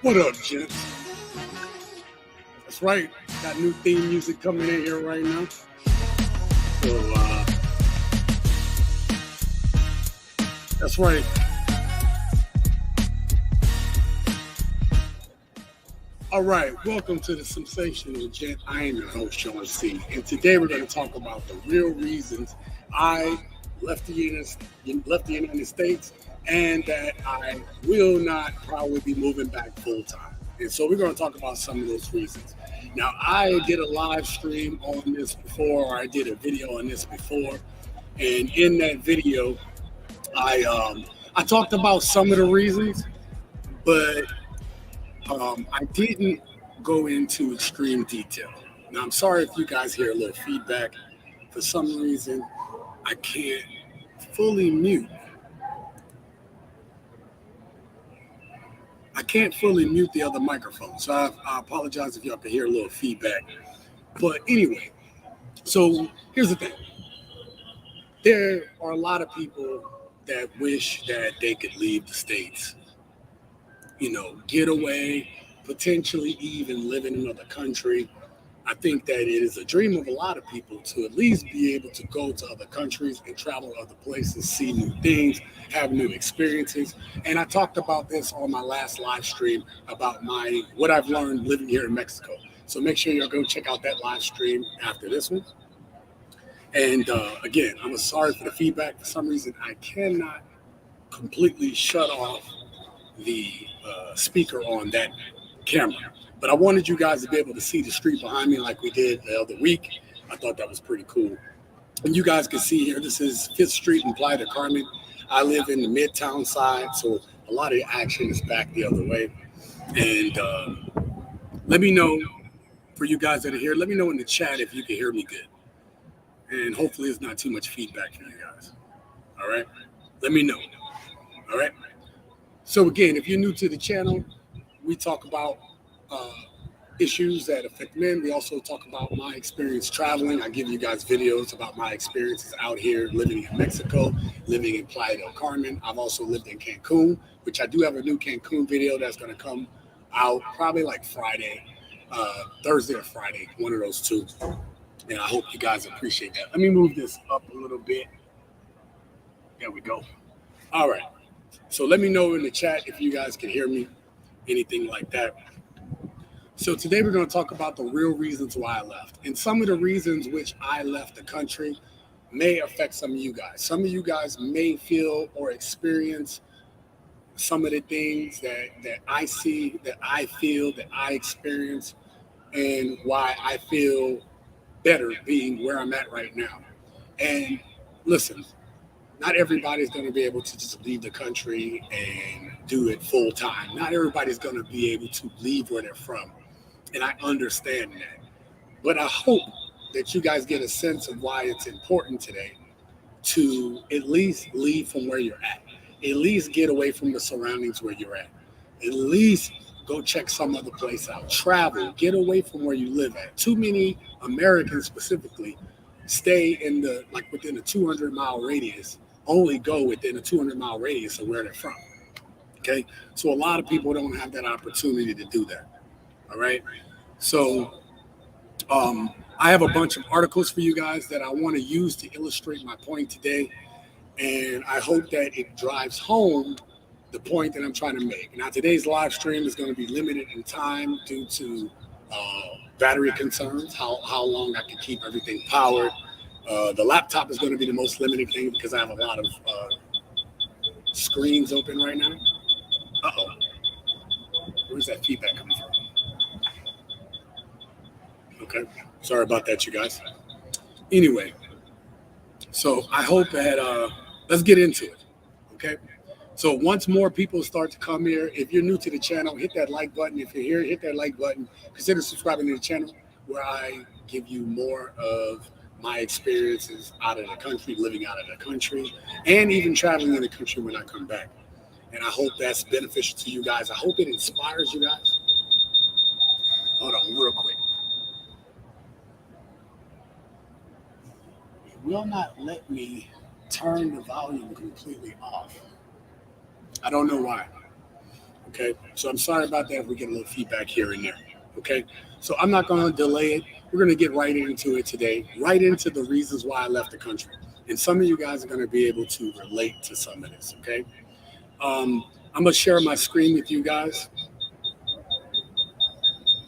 What up, gents? That's right. Got new theme music coming in here right now. So, that's right. All right. Welcome to the Sensational Gent. I am your host, Sean C. And today we're going to talk about the real reasons I left the United States and that I will not probably be moving back full time. And so we're going to talk about some of those reasons. Now, I did a live stream on this before, or I did a video on this before. And in that video, I talked about some of the reasons, but I didn't go into extreme detail. Now, I'm sorry if you guys hear a little feedback. For some reason, I can't fully mute. I can't fully mute the other microphone, so I apologize if y'all can hear a little feedback. But anyway, so here's the thing. There are a lot of people that wish that they could leave the States, get away, potentially even live in another country. I think that it is a dream of a lot of people to at least be able to go to other countries and travel other places, see new things, have new experiences. And I talked about this on my last live stream about what I've learned living here in Mexico. So make sure you'll go check out that live stream after this one. And again, I'm sorry for the feedback. For some reason, I cannot completely shut off the speaker on that camera. But I wanted you guys to be able to see the street behind me like we did the other week. I thought that was pretty cool. And you guys can see here, this is 5th Street in Playa del Carmen. I live in the Midtown side, so a lot of the action is back the other way. And let me know, for you guys that are here, let me know in the chat if you can hear me good. And hopefully it's not too much feedback for you guys. All right? Let me know. All right? So again, if you're new to the channel, we talk about issues that affect men. We also talk about my experience traveling. I give you guys videos about my experiences out here living in Mexico, living in Playa del Carmen. I've also lived in Cancun, which I do have a new Cancun video that's going to come out probably like Friday, Thursday or Friday, one of those two. And I hope you guys appreciate that. Let me move this up a little bit. There we go. All right. So let me know in the chat if you guys can hear me, anything like that. So today we're going to talk about the real reasons why I left. And some of the reasons which I left the country may affect some of you guys. Some of you guys may feel or experience some of the things that I see, that I feel, that I experience, and why I feel better being where I'm at right now. And listen, not everybody's going to be able to just leave the country and do it full time. Not everybody's going to be able to leave where they're from. And I understand that. But I hope that you guys get a sense of why it's important today to at least leave from where you're at. At least get away from the surroundings where you're at. At least go check some other place out. Travel. Get away from where you live at. Too many Americans specifically stay within a 200-mile radius. Only go within a 200-mile radius of where they're from. Okay? So a lot of people don't have that opportunity to do that. All right. So I have a bunch of articles for you guys that I want to use to illustrate my point today. And I hope that it drives home the point that I'm trying to make. Now, today's live stream is going to be limited in time due to battery concerns, how long I can keep everything powered. The laptop is going to be the most limited thing because I have a lot of screens open right now. Uh-oh. Where's that feedback coming from? Okay, sorry about that, you guys. Anyway, so I hope that let's get into it. Okay, so once more people start to come here, if you're new to the channel, hit that like button. If you're here, hit that like button. Consider subscribing to the channel where I give you more of my experiences out of the country, living out of the country, and even traveling in the country when I come back. And I hope that's beneficial to you guys. I hope it inspires you guys. Hold on real quick. Will not let me turn the volume completely off. I don't know why. Okay, so I'm sorry about that if we get a little feedback here and there. Okay, so I'm not going to delay it. We're going to get right into it today, right into the reasons why I left the country. And some of you guys are going to be able to relate to some of this. Okay, I'm going to share my screen with you guys.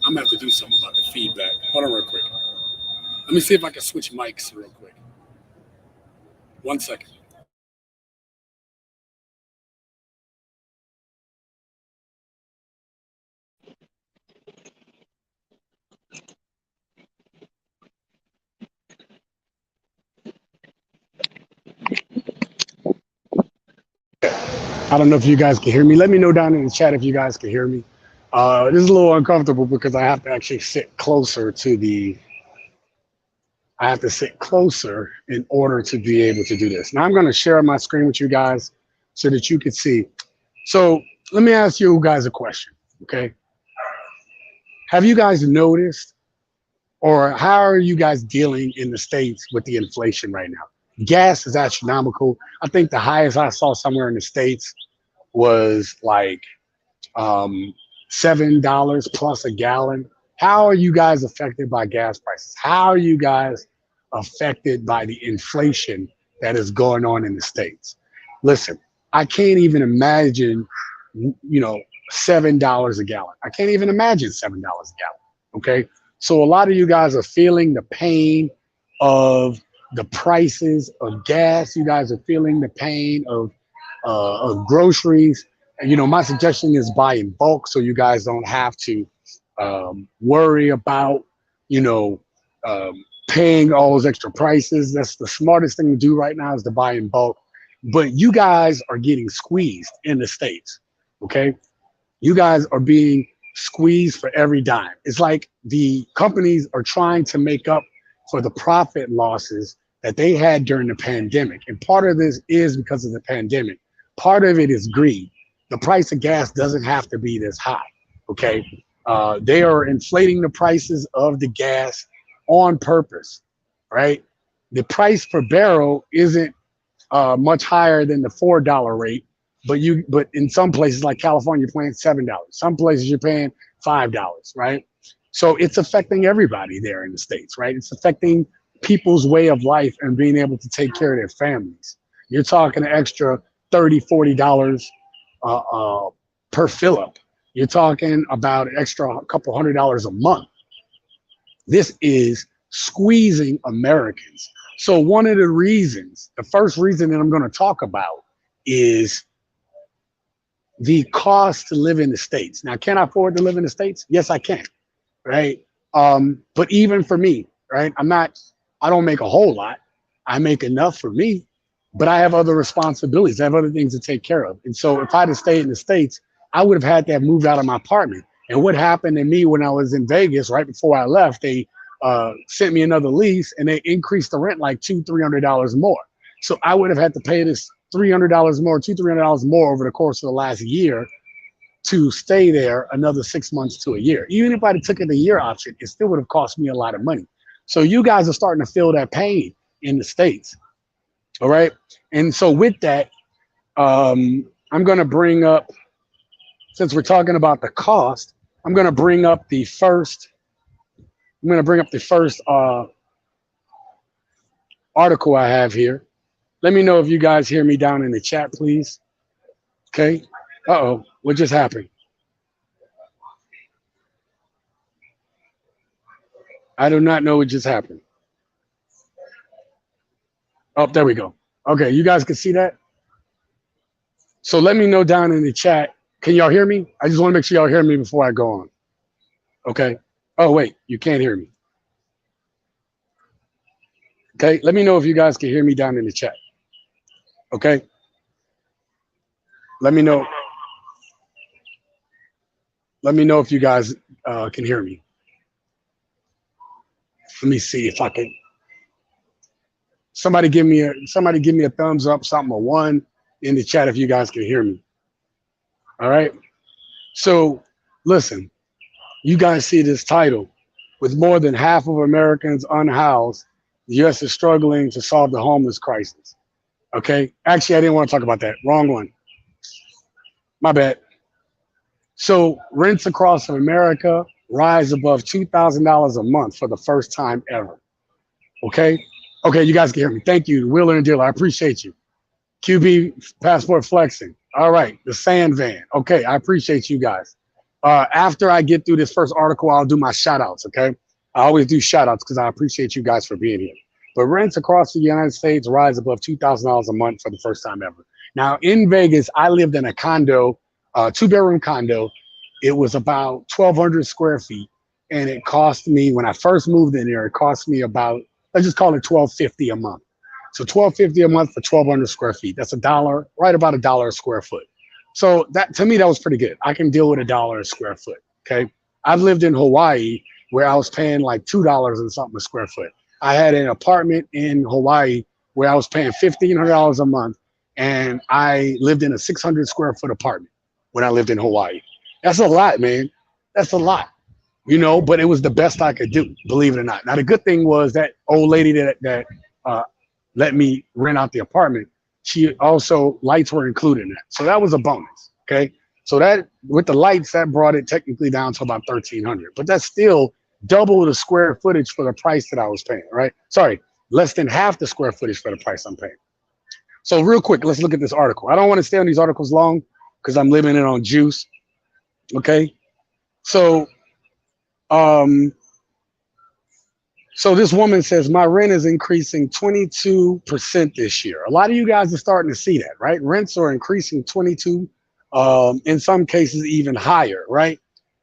I'm going to have to do something about the feedback. Hold on real quick. Let me see if I can switch mics real quick. 1 second. I don't know if you guys can hear me. Let me know down in the chat if you guys can hear me. This is a little uncomfortable because I have to actually sit closer to the. I have to sit closer in order to be able to do this. Now I'm going to share my screen with you guys so that you can see. So let me ask you guys a question, okay? Have you guys noticed, or how are you guys dealing in the States with the inflation right now? Gas is astronomical. I think the highest I saw somewhere in the States was like $7 plus a gallon. How are you guys affected by gas prices? How are you guys affected by the inflation that is going on in the States? Listen, I can't even imagine, $7 a gallon. I can't even imagine $7 a gallon. Okay. So a lot of you guys are feeling the pain of the prices of gas. You guys are feeling the pain of groceries. And, my suggestion is buy in bulk so you guys don't have to worry about, you know, paying all those extra prices. That's the smartest thing to do right now is to buy in bulk. But you guys are getting squeezed in the States, okay? You guys are being squeezed for every dime. It's like the companies are trying to make up for the profit losses that they had during the pandemic. And part of this is because of the pandemic. Part of it is greed. The price of gas doesn't have to be this high, okay? They are inflating the prices of the gas on purpose, right? The price per barrel isn't much higher than the $4 rate, but in some places like California, you're paying $7. Some places you're paying $5, right? So it's affecting everybody there in the States, right? It's affecting people's way of life and being able to take care of their families. You're talking an extra $30, $40 per fill up. You're talking about an extra couple $100 a month. This is squeezing Americans. So one of the reasons, the first reason that I'm going to talk about is the cost to live in the States. Now, can I afford to live in the States? Yes, I can, right? But even for me, right, I don't make a whole lot. I make enough for me, but I have other responsibilities. I have other things to take care of. And so if I had stayed in the States, I would have had to have moved out of my apartment. And what happened to me when I was in Vegas, right before I left, they sent me another lease and they increased the rent like $200-300 more. So I would have had to pay this $300 more, $200-300 more over the course of the last year to stay there another 6 months to a year. Even if I took the year option, it still would have cost me a lot of money. So you guys are starting to feel that pain in the States. All right. And so with that, I'm going to bring up, since we're talking about the cost, I'm going to bring up the first article I have here. Let me know if you guys hear me down in the chat, please. Okay. Uh-oh, what just happened? I do not know what just happened. Oh, there we go. Okay, you guys can see that? So let me know down in the chat. Can y'all hear me? I just want to make sure y'all hear me before I go on. Okay. Oh, wait, you can't hear me. Okay, let me know if you guys can hear me down in the chat. Okay. Let me know. Let me know if you guys can hear me. Let me see if I can. Somebody give me a thumbs up, something, a one in the chat if you guys can hear me. All right. So listen, you guys see this title. With more than half of Americans unhoused, the U.S. is struggling to solve the homeless crisis. Okay. Actually, I didn't want to talk about that. Wrong one. My bad. So rents across America rise above $2,000 a month for the first time ever. Okay. Okay, you guys can hear me. Thank you, Wheeler and Dealer. I appreciate you. QB passport flexing. All right, the sand van. Okay, I appreciate you guys. After I get through this first article, I'll do my shout outs. Okay. I always do shout outs because I appreciate you guys for being here. But rents across the United States rise above $2,000 a month for the first time ever. Now in Vegas, I lived in a condo, 2-bedroom condo. It was about 1,200 square feet. And it cost me, when I first moved in there, it cost me about, let's just call it $1,250 a month. So $1,250 a month for 1,200 square feet. That's a dollar, right about a dollar a square foot. So that, to me, that was pretty good. I can deal with a dollar a square foot. Okay. I've lived in Hawaii where I was paying like $2 and something a square foot. I had an apartment in Hawaii where I was paying $1,500 a month, and I lived in a 600 square foot apartment when I lived in Hawaii. That's a lot, man. That's a lot, but it was the best I could do, believe it or not. Now, the good thing was that old lady that let me rent out the apartment, she also, lights were included in that. So that was a bonus. Okay. So that, with the lights, that brought it technically down to about 1,300, but that's still double the square footage for the price that I was paying, right? Sorry, less than half the square footage for the price I'm paying. So real quick, let's look at this article. I don't want to stay on these articles long because I'm living it on juice. Okay. So, so this woman says, my rent is increasing 22% this year. A lot of you guys are starting to see that, right? Rents are increasing 22, in some cases even higher, right?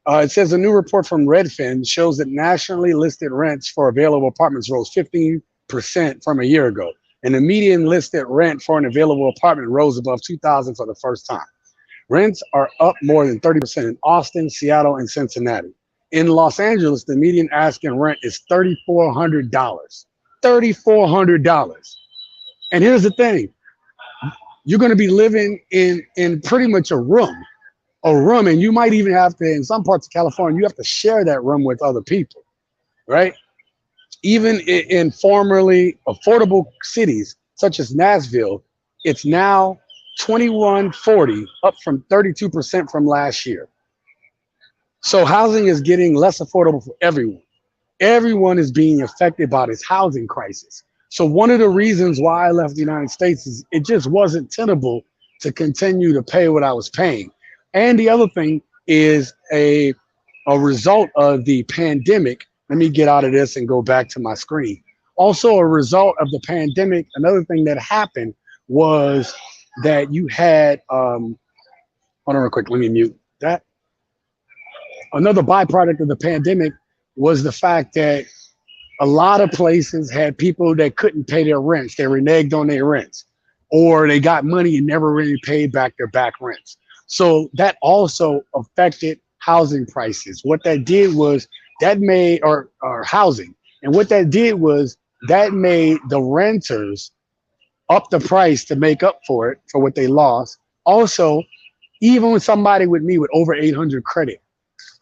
It says a new report from Redfin shows that nationally listed rents for available apartments rose 15% from a year ago. And the median listed rent for an available apartment rose above $2,000 for the first time. Rents are up more than 30% in Austin, Seattle, and Cincinnati. In Los Angeles, the median asking rent is $3,400. $3,400. And here's the thing. You're going to be living in pretty much a room, and you might even have to, in some parts of California, you have to share that room with other people, right? Even in formerly affordable cities, such as Nashville, it's now $2,140, up from 32% from last year. So housing is getting less affordable for everyone. Everyone is being affected by this housing crisis. So one of the reasons why I left the United States is it just wasn't tenable to continue to pay what I was paying. And the other thing is a result of the pandemic. Let me get out of this and go back to my screen. Also, a result of the pandemic, another thing that happened was that you had, hold on real quick, let me mute that. Another byproduct of the pandemic was the fact that a lot of places had people that couldn't pay their rents. They reneged on their rents, or they got money and never really paid back their back rents. So that also affected housing prices. What that did was that made, or housing. And what that did was that made the renters up the price to make up for it, for what they lost. Also, even with somebody with me with over 800 credit,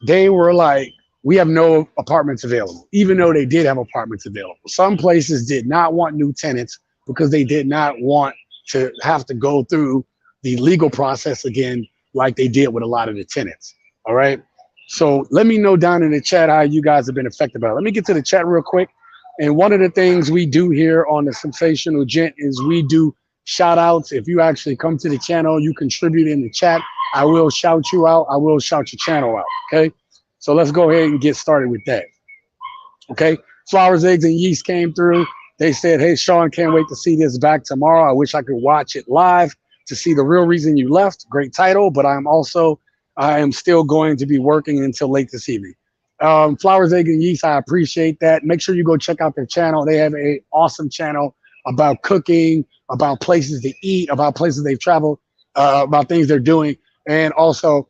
they were like, we have no apartments available, even though they did have apartments available. Some places did not want new tenants because they did not want to have to go through the legal process again, like they did with a lot of the tenants. All right. So let me know down in the chat how you guys have been affected by it. Let me get to the chat real quick. And one of the things we do here on the Sensational Gent is we do shout outs. If you actually come to the channel, you contribute in the chat, I will shout you out. I will shout your channel out. Okay. So let's go ahead and get started with that. Okay. Flowers, Eggs, and Yeast came through. They said, hey, Sean, can't wait to see this back tomorrow. I wish I could watch it live to see the real reason you left. Great title, but I am still going to be working until late this evening. Flowers, Eggs, and Yeast, I appreciate that. Make sure you go check out their channel. They have an awesome channel about cooking, about places to eat, about places they've traveled, about things they're doing. And also,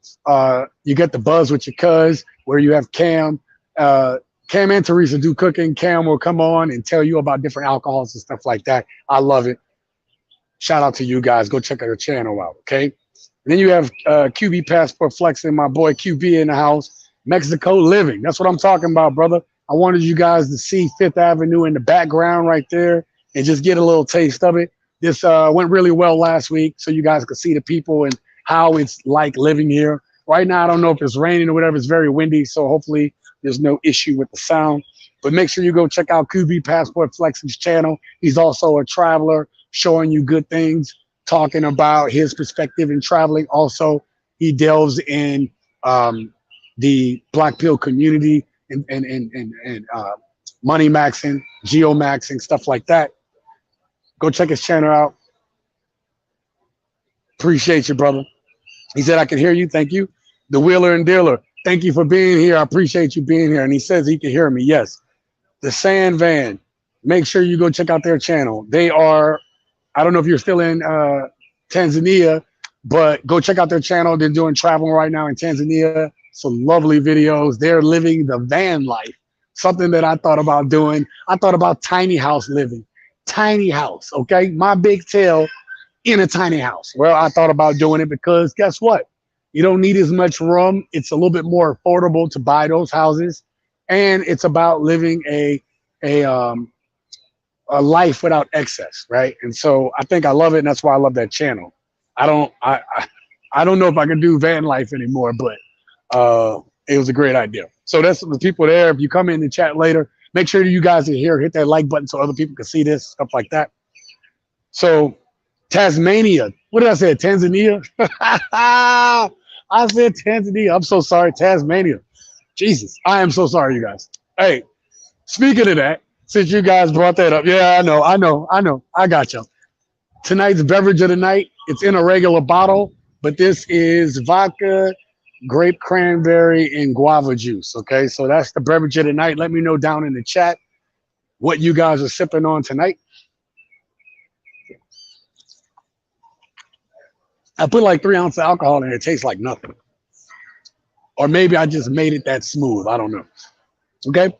you get the buzz with your cuz, where you have Cam. Cam and Teresa do cooking. Cam will come on and tell you about different alcohols and stuff like that. I love it. Shout out to you guys. Go check out their channel out, okay? And then you have QB Passport Flexing, my boy QB in the house. Mexico living. That's what I'm talking about, brother. I wanted you guys to see Fifth Avenue in the background right there and just get a little taste of it. This went really well last week, so you guys could see the people and how it's like living here. Right now, I don't know if it's raining or whatever. It's very windy, so hopefully there's no issue with the sound. But make sure you go check out QB Passport Flex's channel. He's also a traveler, showing you good things, talking about his perspective in traveling. Also, he delves in the Black Pill community and money maxing, geo maxing, stuff like that. Go check his channel out. Appreciate you, brother. He said, I can hear you. Thank you. The Wheeler and Dealer. Thank you for being here. I appreciate you being here. And he says he can hear me. Yes. The Sand Van. Make sure you go check out their channel. They are, I don't know if you're still in Tanzania, but go check out their channel. They're doing travel right now in Tanzania. Some lovely videos. They're living the van life. Something that I thought about doing. I thought about tiny house living. Tiny house, okay? My big tail in a tiny house. Well, I thought about doing it because guess what? You don't need as much room. It's a little bit more affordable to buy those houses. And it's about living a life without excess, right? And so I think I love it, and that's why I love that channel. I don't know if I can do van life anymore, but it was a great idea. So that's the people there. If you come in the chat later, make sure you guys are here. Hit that like button so other people can see this, stuff like that. So Tasmania. What did I say? Tanzania? I said Tanzania. I'm so sorry. Tasmania. Jesus. I am so sorry, you guys. Hey, speaking of that, since you guys brought that up. Yeah, I know. I got you. Tonight's beverage of the night, it's in a regular bottle, but this is vodka, grape cranberry, and guava juice. Okay, so that's the beverage of the night. Let me know down in the chat what you guys are sipping on tonight. I put like 3 ounces of alcohol in it. It tastes like nothing. Or maybe I just made it that smooth. I don't know. Okay.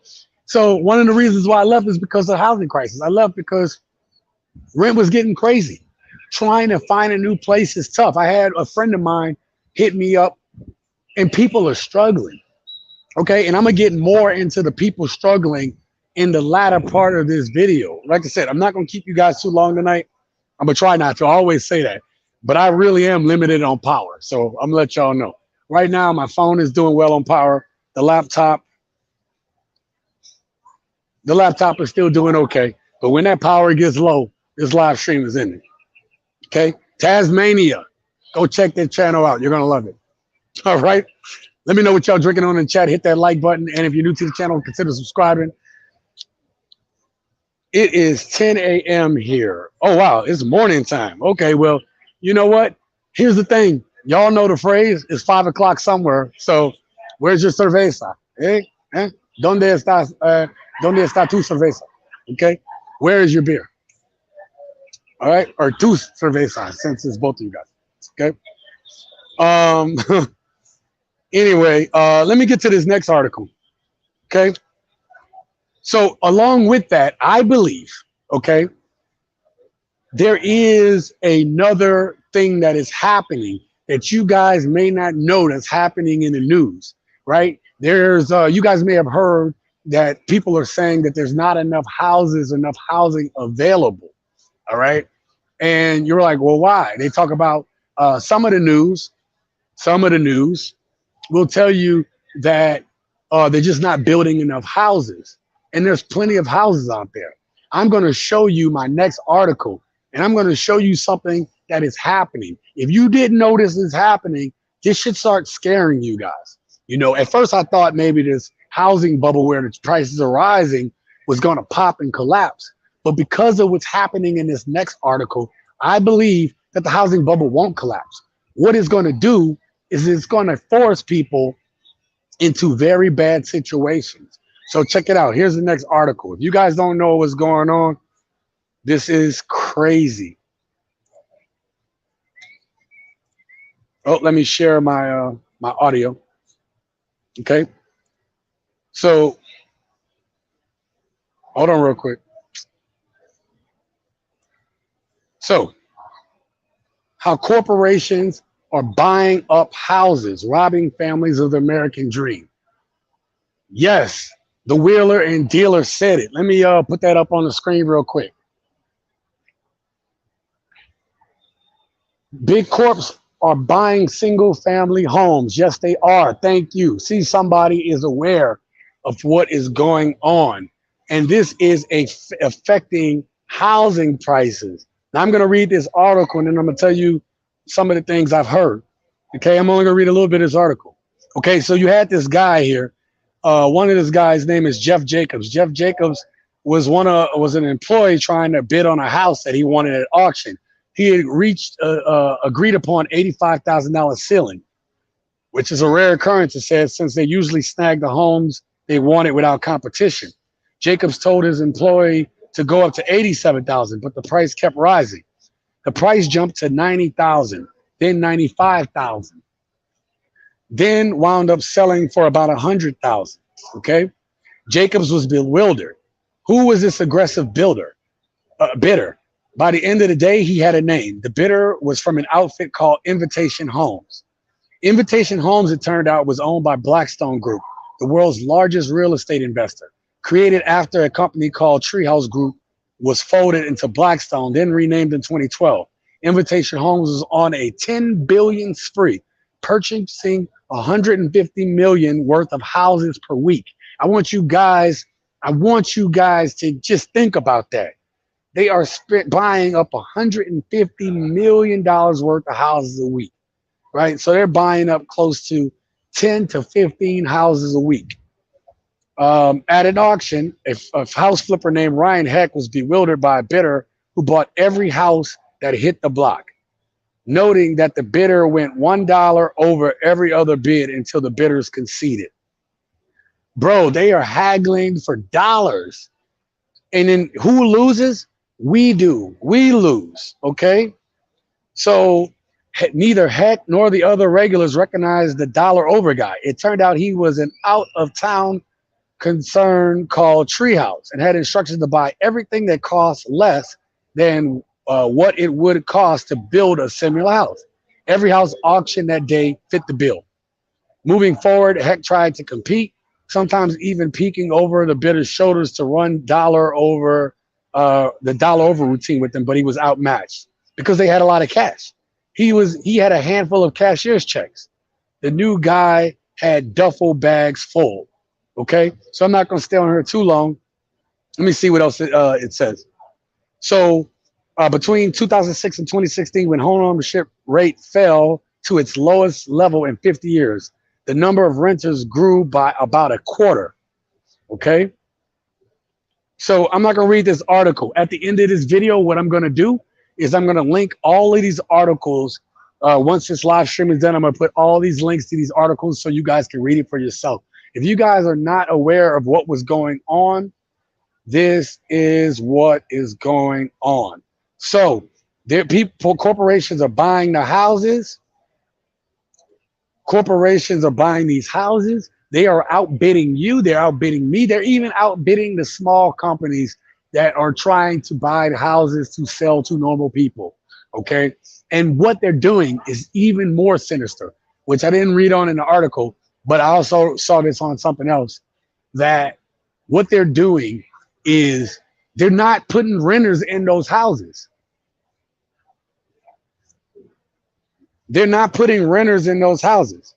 So one of the reasons why I left is because of the housing crisis. I left because rent was getting crazy. Trying to find a new place is tough. I had a friend of mine hit me up, and people are struggling. Okay. And I'm going to get more into the people struggling in the latter part of this video. Like I said, I'm not going to keep you guys too long tonight. I'm going to try not to. I always say that. But I really am limited on power. So I'm going to let y'all know. Right now, my phone is doing well on power. The laptop is still doing okay. But when that power gets low, this live stream is in it. Okay? Tasmania. Go check that channel out. You're going to love it. All right? Let me know what y'all drinking on in the chat. Hit that like button. And if you're new to the channel, consider subscribing. It is 10 a.m. here. Oh, wow. It's morning time. Okay, well, you know what? Here's the thing. Y'all know the phrase. It's 5 o'clock somewhere. So where's your cerveza? ¿Dónde está tu cerveza? Okay? Where is your beer? All right? Or tu cerveza, since it's both of you guys. Okay? Anyway, let me get to this next article. Okay? So along with that, I believe, okay, there is another thing that is happening that you guys may not know that's happening in the news, right? There's, you guys may have heard that people are saying that there's not enough housing available, all right? And you're like, well, why? They talk about some of the news will tell you that they're just not building enough houses. And there's plenty of houses out there. I'm going to show you my next article, and I'm going to show you something that is happening. If you didn't know this is happening, this should start scaring you guys. You know, at first I thought maybe this housing bubble where the prices are rising was going to pop and collapse. But because of what's happening in this next article, I believe that the housing bubble won't collapse. What it's going to do is it's going to force people into very bad situations. So check it out. Here's the next article. If you guys don't know what's going on, this is crazy. Oh, let me share my my audio. Okay. So hold on real quick. So how corporations are buying up houses, robbing families of the American dream. Yes, the Wheeler and Dealer said it. Let me put that up on the screen real quick. Big corps are buying single family homes. Yes, they are. Thank you. See, somebody is aware of what is going on. And this is affecting housing prices. Now, I'm going to read this article and then I'm going to tell you some of the things I've heard. Okay, I'm only going to read a little bit of this article. Okay, so you had this guy here. One of this guys' name is Jeff Jacobs. Jeff Jacobs was an employee trying to bid on a house that he wanted at auction. He had reached agreed upon $85,000 ceiling, which is a rare occurrence, it says, since they usually snag the homes they wanted without competition. Jacobs told his employee to go up to $87,000, but the price kept rising. The price jumped to $90,000, then $95,000, then wound up selling for about $100,000. Okay, Jacobs was bewildered. Who was this aggressive bidder? By the end of the day, he had a name. The bidder was from an outfit called Invitation Homes. Invitation Homes, it turned out, was owned by Blackstone Group, the world's largest real estate investor. Created after a company called Treehouse Group was folded into Blackstone, then renamed in 2012. Invitation Homes was on a $10 billion spree, purchasing 150 million worth of houses per week. I want you guys to just think about that. They are buying up $150 million worth of houses a week, right? So they're buying up close to 10 to 15 houses a week. At an auction, a house flipper named Ryan Heck was bewildered by a bidder who bought every house that hit the block, noting that the bidder went $1 over every other bid until the bidders conceded. Bro, they are haggling for dollars. And then who loses? We do. We lose. Okay? So neither Heck nor the other regulars recognized the dollar over guy. It turned out he was an out-of-town concern called Treehouse and had instructions to buy everything that costs less than what it would cost to build a similar house. Every house auctioned that day fit the bill. Moving forward, Heck tried to compete, sometimes even peeking over the bidder's shoulders to run the dollar over routine with them, but he was outmatched because they had a lot of cash. He had a handful of cashier's checks. The new guy had duffel bags full. Okay, so I'm not going to stay on here too long. Let me see what else it says. So between 2006 and 2016, when home ownership rate fell to its lowest level in 50 years, the number of renters grew by about a quarter. Okay, so I'm not going to read this article. At the end of this video, what I'm going to do is I'm going to link all of these articles. Once this live stream is done, I'm going to put all these links to these articles so you guys can read it for yourself. If you guys are not aware of what was going on, this is what is going on. So corporations are buying the houses. Corporations are buying these houses. They are outbidding you. They're outbidding me. They're even outbidding the small companies that are trying to buy houses to sell to normal people. Okay. And what they're doing is even more sinister, which I didn't read on in the article, but I also saw this on something else, that what they're doing is they're not putting renters in those houses. They're not putting renters in those houses.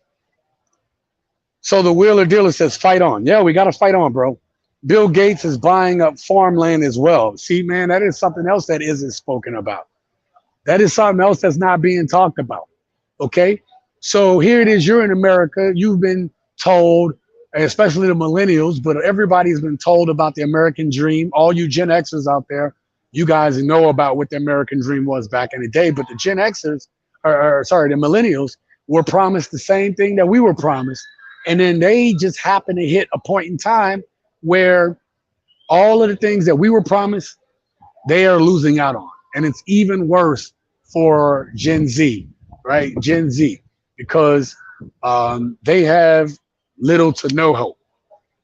So the wheeler dealer says, fight on. Yeah, we got to fight on, bro. Bill Gates is buying up farmland as well. See, man, that is something else that isn't spoken about. That is something else that's not being talked about. Okay? So here it is. You're in America. You've been told, especially the millennials, but everybody's been told about the American dream. All you Gen Xers out there, you guys know about what the American dream was back in the day. But the Gen Xers, the millennials, were promised the same thing that we were promised. And then they just happened to hit a point in time where all of the things that we were promised, they are losing out on. And it's even worse for Gen Z, right? Gen Z, because they have little to no hope,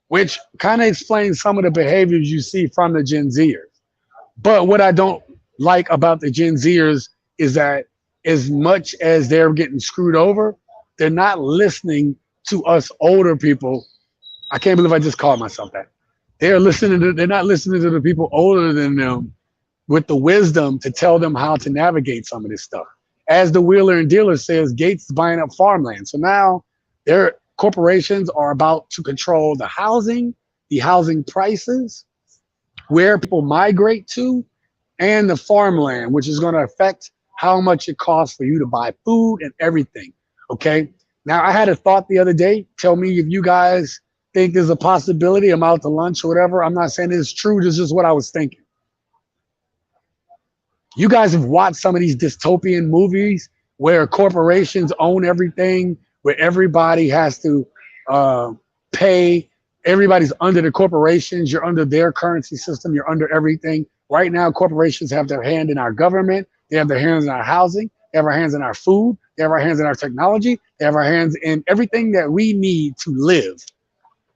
which kind of explains some of the behaviors you see from the Gen Zers. But what I don't like about the Gen Zers is that as much as they're getting screwed over, they're not listening to us older people. I can't believe I just called myself that. They're not listening to the people older than them with the wisdom to tell them how to navigate some of this stuff. as the Wheeler and Dealer says, Gates is buying up farmland. So now their corporations are about to control the housing prices, where people migrate to, and the farmland, which is going to affect how much it costs for you to buy food and everything. Okay. Now, I had a thought the other day. Tell me if you guys think there's a possibility. I'm out to lunch or whatever. I'm not saying it's true. This is just what I was thinking. You guys have watched some of these dystopian movies where corporations own everything, where everybody has to pay. Everybody's under the corporations. You're under their currency system. You're under everything. Right now, corporations have their hand in our government. They have their hands in our housing. They have our hands in our food. They have our hands in our technology. They have our hands in everything that we need to live.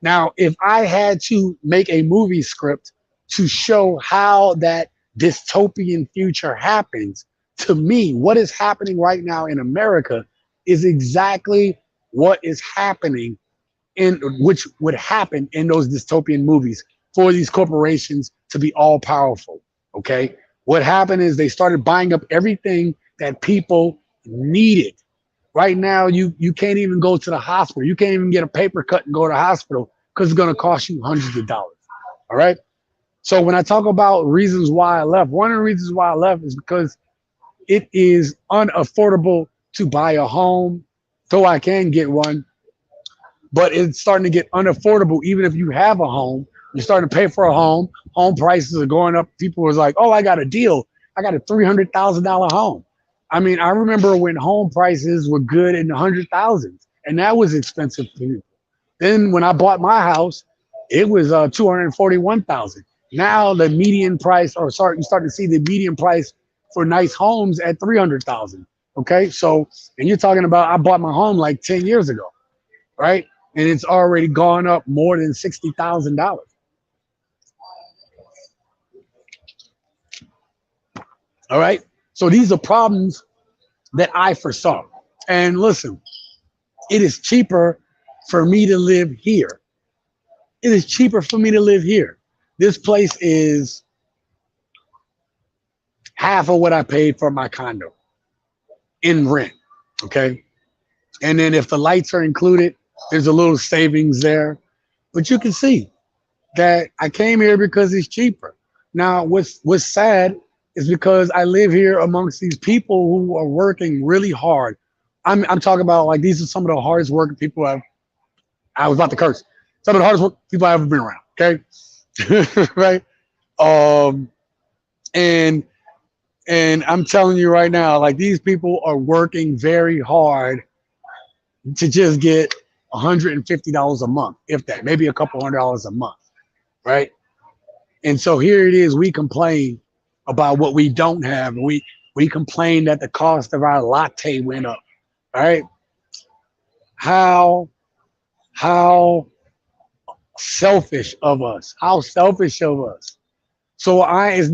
Now, if I had to make a movie script to show how that dystopian future happens, to me, what is happening right now in America is exactly what is happening in which would happen in those dystopian movies for these corporations to be all powerful. Okay. What happened is they started buying up everything that people needed. Right now, you can't even go to the hospital. You can't even get a paper cut and go to the hospital because it's going to cost you hundreds of dollars. All right. So when I talk about reasons why I left, one of the reasons why I left is because it is unaffordable to buy a home, though I can get one, but it's starting to get unaffordable. Even if you have a home, you're starting to pay for a home. Home prices are going up. People was like, oh, I got a deal. I got a $300,000 home. I mean, I remember when home prices were good in the 100,000s, and that was expensive for people. Then when I bought my house, it was 241,000. Now the median price, or sorry, you start to see the median price for nice homes at 300,000. Okay, so and you're talking about I bought my home like 10 years ago, right? And it's already gone up more than $60,000. All right, so these are problems that I foresaw. And listen, it is cheaper for me to live here. It is cheaper for me to live here. This place is half of what I paid for my condo in rent. Okay. And then if the lights are included, there's a little savings there. But you can see that I came here because it's cheaper. Now, what's sad is because I live here amongst these people who are working really hard. I'm talking about like these are some of the hardest working people I was about to curse. Some of the hardest working people I've ever been around. Okay. Right. Um, and I'm telling you right now, like these people are working very hard to just get $150 a month, if that, maybe a couple $100 a month, right? And so here it is, we complain about what we don't have. We complain that the cost of our latte went up, right? How selfish of us. How selfish of us. So I'm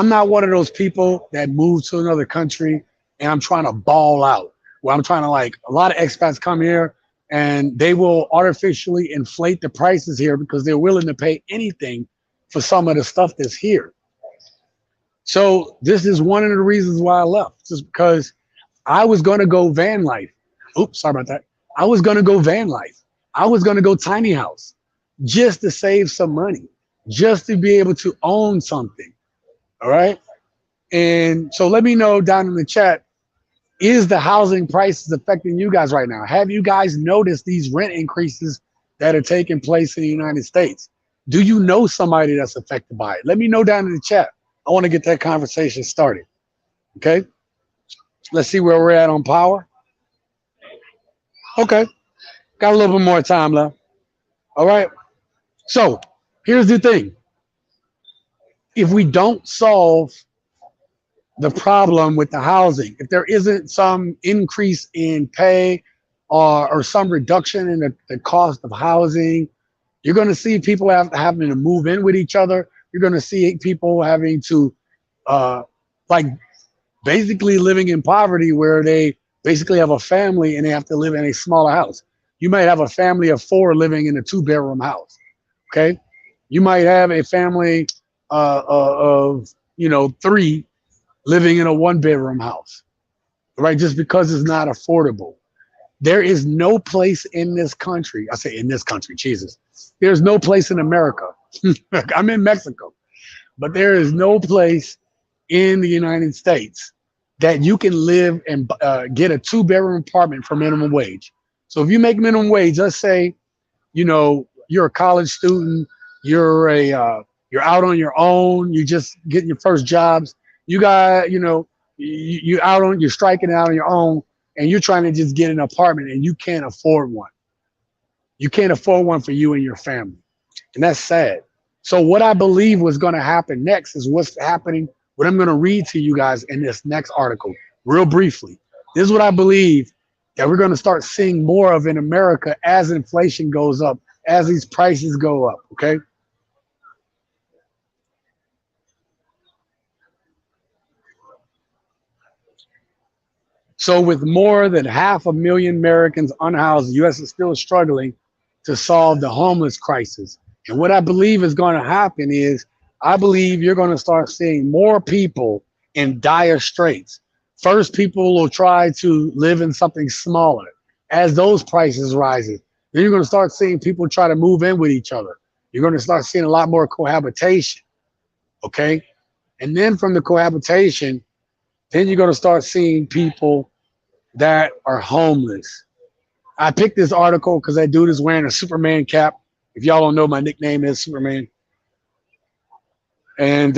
not one of those people that move to another country and I'm trying to ball out. Where I'm trying to like a lot of expats come here and they will artificially inflate the prices here because they're willing to pay anything for some of the stuff that's here. So this is one of the reasons why I left, just because I was going to go van life. Oops, sorry about that. I was going to go van life. I was going to go tiny house just to save some money, just to be able to own something. All right. And so let me know down in the chat, is the housing prices affecting you guys right now? Have you guys noticed these rent increases that are taking place in the United States? Do you know somebody that's affected by it? Let me know down in the chat. I want to get that conversation started. Okay. Let's see where we're at on power. Okay. Got a little bit more time left. All right. So here's the thing. If we don't solve the problem with the housing, if there isn't some increase in pay or some reduction in the cost of housing, you're going to see people having to move in with each other. You're going to see people having to like basically living in poverty where they basically have a family and they have to live in a smaller house. You might have a family of 4 living in a 2-bedroom house. Okay. You might have a family of 3 living in a 1-bedroom house. right? Just because it's not affordable. There is no place in this country. I say in this country, Jesus. There's no place in America. I'm in Mexico, but there is no place in the United States that you can live and get a two-bedroom apartment for minimum wage. So if you make minimum wage, let's say, you're a college student, you're out on your own, you just getting your first jobs, you got, you're striking out on your own, and you're trying to just get an apartment and you can't afford one. You can't afford one for you and your family. And that's sad. So what I believe was going to happen next is what's happening, what I'm going to read to you guys in this next article, real briefly. This is what I believe that we're going to start seeing more of in America as inflation goes up, as these prices go up, okay? So with more than 500,000 Americans unhoused, the U.S. is still struggling to solve the homeless crisis. And what I believe is going to happen is I believe you're going to start seeing more people in dire straits. First, people will try to live in something smaller. As those prices rises, then you're going to start seeing people try to move in with each other. You're going to start seeing a lot more cohabitation, okay? And then from the cohabitation, then you're going to start seeing people that are homeless. I picked this article because that dude is wearing a Superman cap. If y'all don't know, my nickname is Superman. And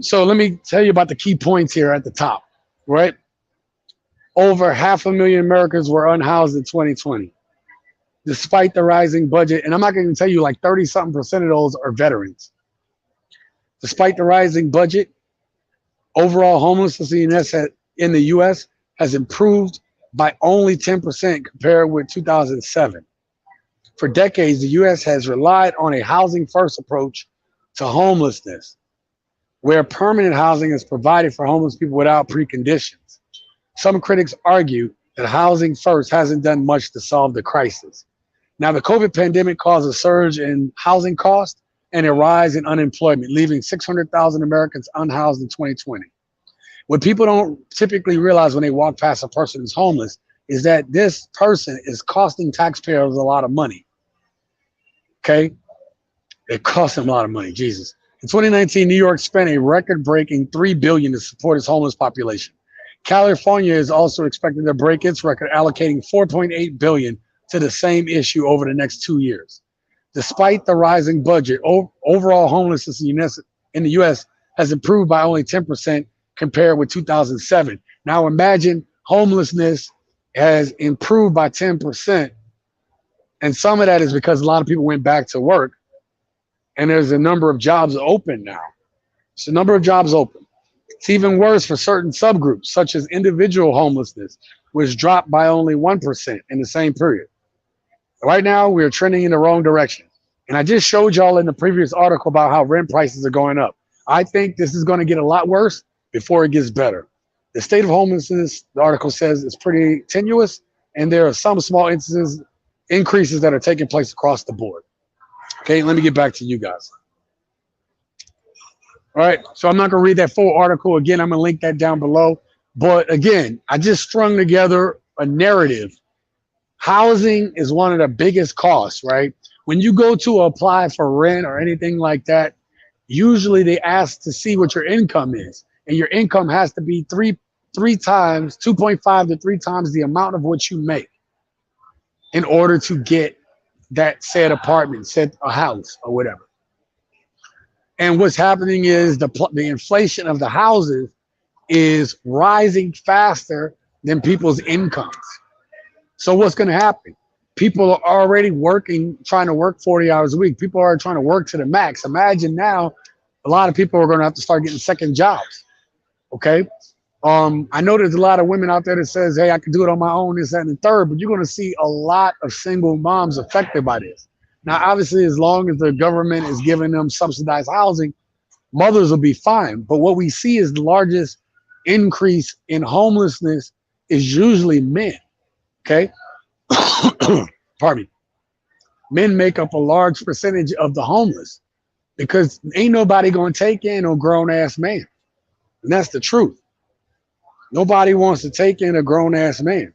so let me tell you about the key points here at the top, right? Over 500,000 Americans were unhoused in 2020, despite the rising budget. And I'm not going to tell you like 30-something% of those are veterans. Despite the rising budget, overall homelessness in the U.S. has improved by only 10% compared with 2007. For decades, the U.S. has relied on a housing-first approach to homelessness, where permanent housing is provided for homeless people without preconditions. Some critics argue that housing first hasn't done much to solve the crisis. Now, the COVID pandemic caused a surge in housing costs and a rise in unemployment, leaving 600,000 Americans unhoused in 2020. What people don't typically realize when they walk past a person who's homeless is that this person is costing taxpayers a lot of money. Okay? It costs them a lot of money, Jesus. In 2019, New York spent a record-breaking $3 billion to support its homeless population. California is also expected to break its record, allocating $4.8 billion to the same issue over the next 2 years. Despite the rising budget, overall homelessness in the U.S. has improved by only 10% compared with 2007. Now imagine homelessness has improved by 10%, and some of that is because a lot of people went back to work, and there's a number of jobs open now. It's a number of jobs open. It's even worse for certain subgroups, such as individual homelessness, which dropped by only 1% in the same period. Right now, we're trending in the wrong direction. And I just showed y'all in the previous article about how rent prices are going up. I think this is going to get a lot worse before it gets better. The state of homelessness, the article says, is pretty tenuous, and there are some small increases that are taking place across the board. Okay, let me get back to you guys. All right, so I'm not going to read that full article. Again, I'm going to link that down below. But again, I just strung together a narrative. Housing is one of the biggest costs, right? When you go to apply for rent or anything like that, usually they ask to see what your income is. And your income has to be three times, 2.5 to 3 times the amount of what you make in order to get that said apartment, said a house or whatever. And what's happening is the inflation of the houses is rising faster than people's incomes. So what's going to happen? People are already working, trying to work 40 hours a week. People are trying to work to the max. Imagine now, a lot of people are going to have to start getting second jobs. Okay. I know there's a lot of women out there that says, hey, I can do it on my own, this, that, and the third, but you're going to see a lot of single moms affected by this. Now, obviously, as long as the government is giving them subsidized housing, mothers will be fine. But what we see is the largest increase in homelessness is usually men. Okay. Pardon me. Men make up a large percentage of the homeless because ain't nobody going to take in no grown ass man. And that's the truth. Nobody wants to take in a grown ass man.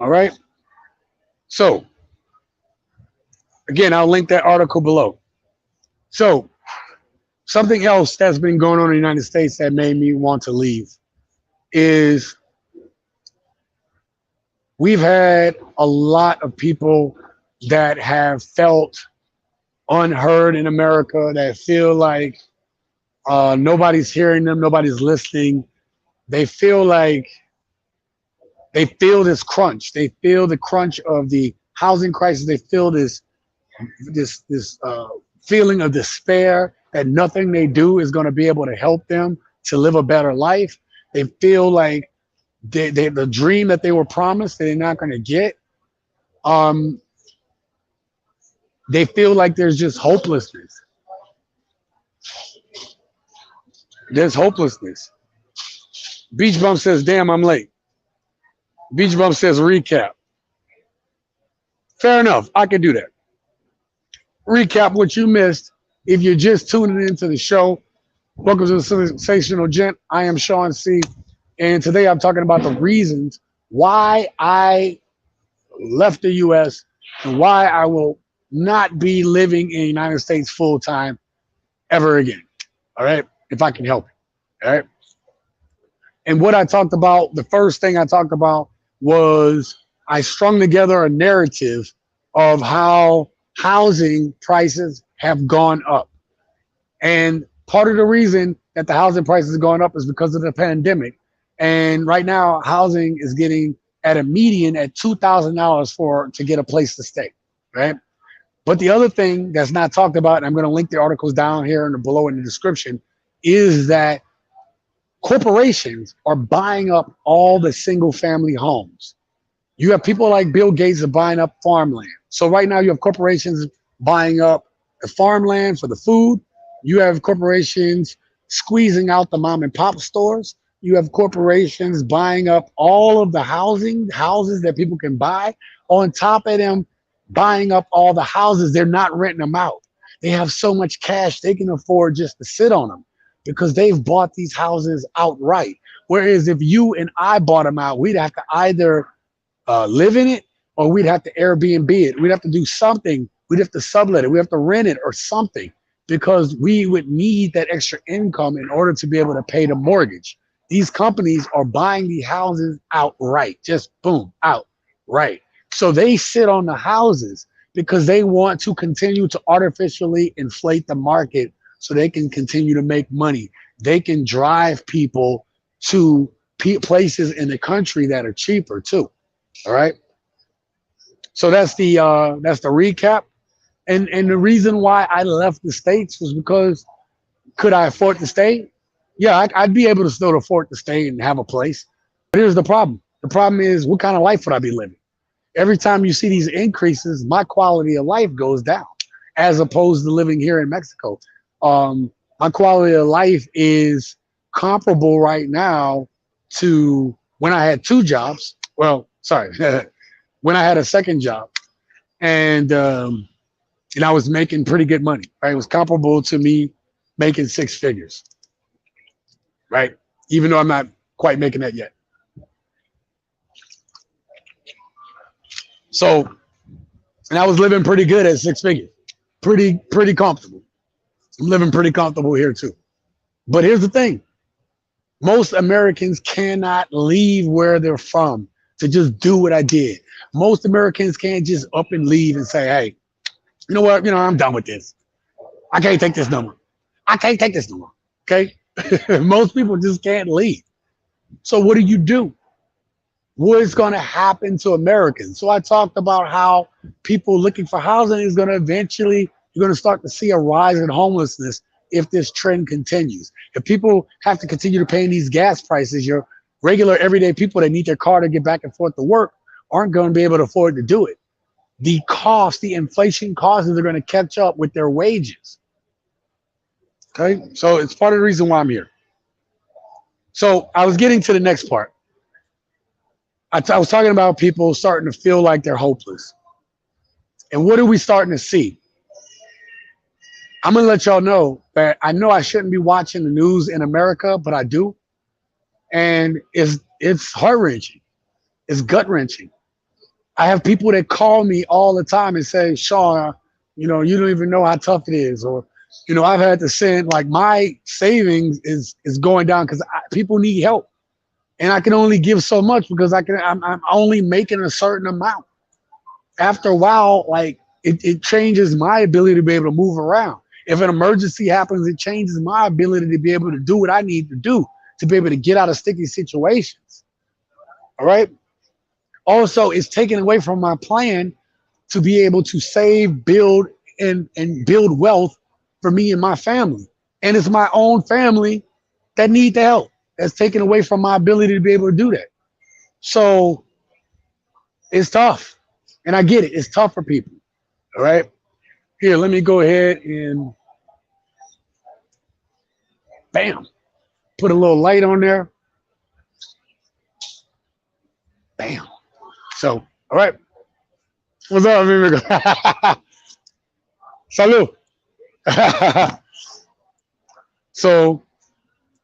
All right. So again, I'll link that article below. So something else that's been going on in the United States that made me want to leave is we've had a lot of people that have felt unheard in America, that feel like nobody's hearing them, nobody's listening. They feel like they feel this crunch. They feel the crunch of the housing crisis. They feel this feeling of despair that nothing they do is going to be able to help them to live a better life. They feel like the dream that they were promised that they're not going to get. Um, they feel like there's just hopelessness. There's hopelessness. Beach Bum says, "Damn, I'm late." Beach Bum says, "Recap." Fair enough. I can do that. Recap what you missed. If you're just tuning into the show, welcome to the Sensational Gent. I am Sean C. And today I'm talking about the reasons why I left the U.S. and why I will not be living in the United States full time ever again. All right. If I can help it. All right. And what I talked about, the first thing I talked about was I strung together a narrative of how housing prices have gone up. And part of the reason that the housing prices have gone up is because of the pandemic. And right now, housing is getting at a median at $2,000 to get a place to stay, right? But the other thing that's not talked about, and I'm going to link the articles down here and below in the description, is that corporations are buying up all the single family homes. You have people like Bill Gates are buying up farmland. So right now you have corporations buying up the farmland for the food. You have corporations squeezing out the mom and pop stores. You have corporations buying up all of the houses that people can buy. On top of them buying up all the houses, they're not renting them out. They have so much cash they can afford just to sit on them because they've bought these houses outright. Whereas if you and I bought them out, we'd have to either live in it or we'd have to Airbnb it. We'd have to do something. We'd have to sublet it. We have to rent it or something because we would need that extra income in order to be able to pay the mortgage. These companies are buying the houses outright, just boom, outright. So they sit on the houses because they want to continue to artificially inflate the market so they can continue to make money. They can drive people to places in the country that are cheaper too. All right. So that's the recap. And the reason why I left the States was because could I afford to stay? Yeah, I'd be able to still afford to stay and have a place. But here's the problem. The problem is, what kind of life would I be living? Every time you see these increases, my quality of life goes down as opposed to living here in Mexico. My quality of life is comparable right now to when I had two jobs. Well, sorry, when I had a second job, and I was making pretty good money. Right, it was comparable to me making six figures. Right, even though I'm not quite making that yet. So, and I was living pretty good at six figures, pretty comfortable. I'm living pretty comfortable here too. But here's the thing. Most Americans cannot leave where they're from to just do what I did. Most Americans can't just up and leave and say, hey, you know what? I'm done with this. I can't take this no more. I can't take this no more. Okay? Most people just can't leave. So what do? What is going to happen to Americans? So I talked about how people looking for housing is going to eventually, you're going to start to see a rise in homelessness if this trend continues. If people have to continue to pay these gas prices, your regular everyday people that need their car to get back and forth to work aren't going to be able to afford to do it. The inflation costs are going to catch up with their wages. Okay, so it's part of the reason why I'm here. So I was getting to the next part. I was talking about people starting to feel like they're hopeless. And what are we starting to see? I'm going to let y'all know that I know I shouldn't be watching the news in America, but I do. And it's heart-wrenching. It's gut-wrenching. I have people that call me all the time and say, Sean, you don't even know how tough it is. Or, I've had to send, like, my savings is going down because people need help. And I can only give so much because I'm only making a certain amount. After a while, like, it changes my ability to be able to move around. If an emergency happens, it changes my ability to be able to do what I need to do to be able to get out of sticky situations. All right. Also, it's taken away from my plan to be able to save, build, and build wealth for me and my family. And it's my own family that need the help. That's taken away from my ability to be able to do that. So it's tough. And I get it. It's tough for people. All right. Here, let me go ahead and bam, put a little light on there. Bam. So, all right. What's up, amigo? Salud. so,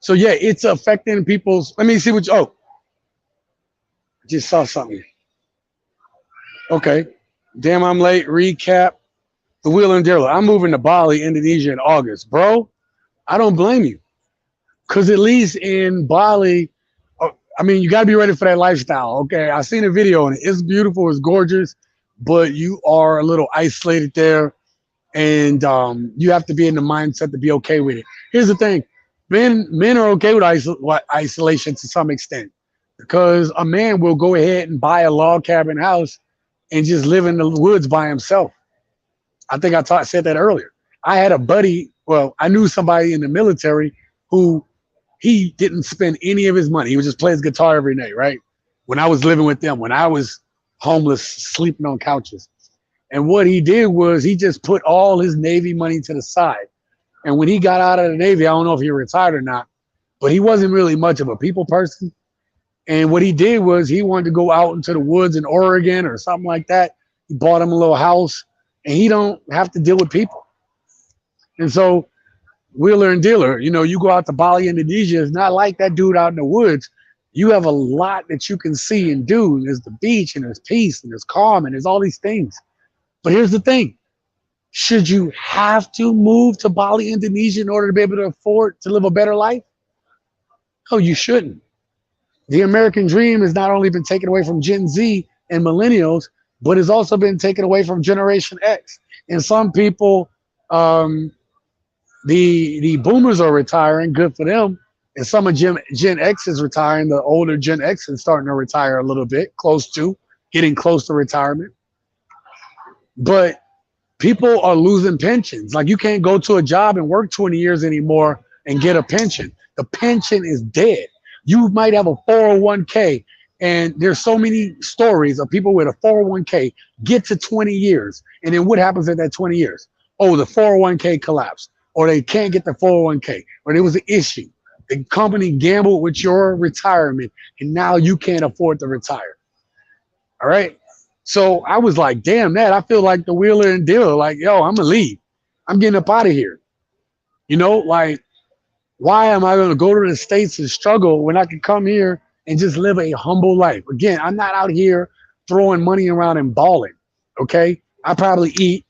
so yeah, it's affecting people's. Let me see what. I just saw something. Okay. Damn, I'm late. Recap. The wheel and dealer. I'm moving to Bali, Indonesia in August. Bro, I don't blame you. Because at least in Bali, I mean, you got to be ready for that lifestyle. Okay. I seen a video and it's beautiful. It's gorgeous. But you are a little isolated there. And you have to be in the mindset to be okay with it. Here's the thing. Men are okay with isolation to some extent. Because a man will go ahead and buy a log cabin house and just live in the woods by himself. I think said that earlier. I had a buddy, well, I knew somebody in the military who he didn't spend any of his money. He would just play his guitar every night, right? When I was living with them, when I was homeless, sleeping on couches. And what he did was he just put all his Navy money to the side. And when he got out of the Navy, I don't know if he retired or not, but he wasn't really much of a people person. And what he did was he wanted to go out into the woods in Oregon or something like that. He bought him a little house and he don't have to deal with people. And so wheeler and dealer, you go out to Bali, Indonesia, it's not like that dude out in the woods. You have a lot that you can see and do. There's the beach and there's peace and there's calm and there's all these things. But here's the thing. Should you have to move to Bali, Indonesia in order to be able to afford to live a better life? No, you shouldn't. The American dream has not only been taken away from Gen Z and millennials, but has also been taken away from Generation X. And some people, the boomers are retiring, good for them. And some of Gen X is retiring. The older Gen X is starting to retire a little bit, getting close to retirement. But people are losing pensions. Like, you can't go to a job and work 20 years anymore and get a pension. The pension is dead. You might have a 401k, and there's so many stories of people with a 401k get to 20 years. And then what happens at that 20 years? Oh, the 401k collapsed, or they can't get the 401k, or there was an issue. The company gambled with your retirement, and now you can't afford to retire. All right. So I was like, damn that. I feel like the wheeler and dealer, like, yo, I'm going to leave. I'm getting up out of here. Like, why am I going to go to the States and struggle when I can come here and just live a humble life? Again, I'm not out here throwing money around and balling, okay? I probably eat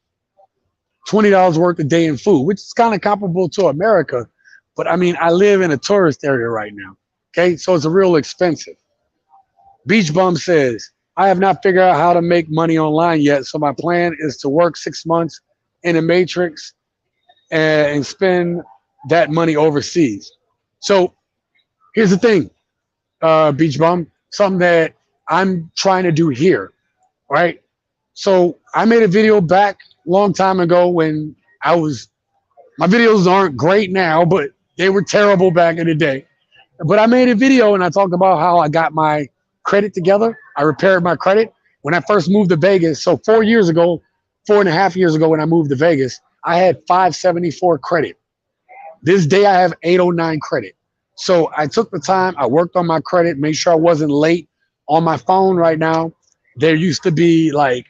$20 worth a day in food, which is kind of comparable to America. But, I mean, I live in a tourist area right now, okay? So it's real expensive. Beach Bum says, I have not figured out how to make money online yet, so my plan is to work 6 months in a matrix and spend that money overseas. So here's the thing, Beach Bum, something that I'm trying to do here, right? So I made a video back a long time ago when my videos aren't great now, but they were terrible back in the day. But I made a video and I talked about how I got my credit together. I repaired my credit when I first moved to Vegas. So 4.5 years ago, when I moved to Vegas, I had 574 credit. This day I have 809 credit. So I took the time, I worked on my credit, made sure I wasn't late. On my phone right now, there used to be like,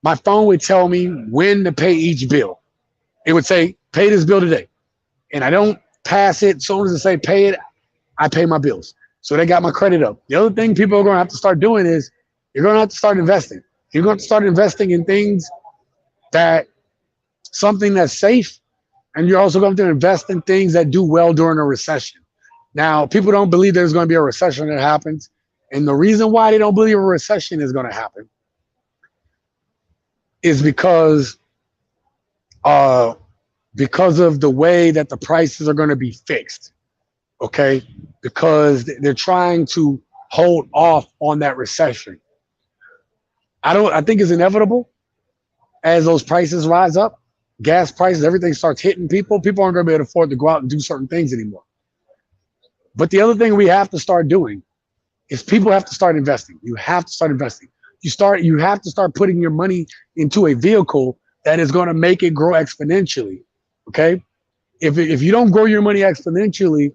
my phone would tell me when to pay each bill. It would say, pay this bill today. And I don't pass it. As soon as it say pay it, I pay my bills. So they got my credit up. The other thing people are going to have to start doing is you're going to have to start investing. You're going to start investing in things that something that's safe, and you're also going to invest in things that do well during a recession. Now, people don't believe there's going to be a recession that happens, and the reason why they don't believe a recession is going to happen is uh, because of the way that the prices are going to be fixed. Okay, because they're trying to hold off on that recession. I think it's inevitable as those prices rise up, gas prices, everything starts hitting people. People aren't going to be able to afford to go out and do certain things anymore. But the other thing we have to start doing is people have to start investing. You have to start investing. You have to start putting your money into a vehicle that is going to make it grow exponentially. Okay, if you don't grow your money exponentially,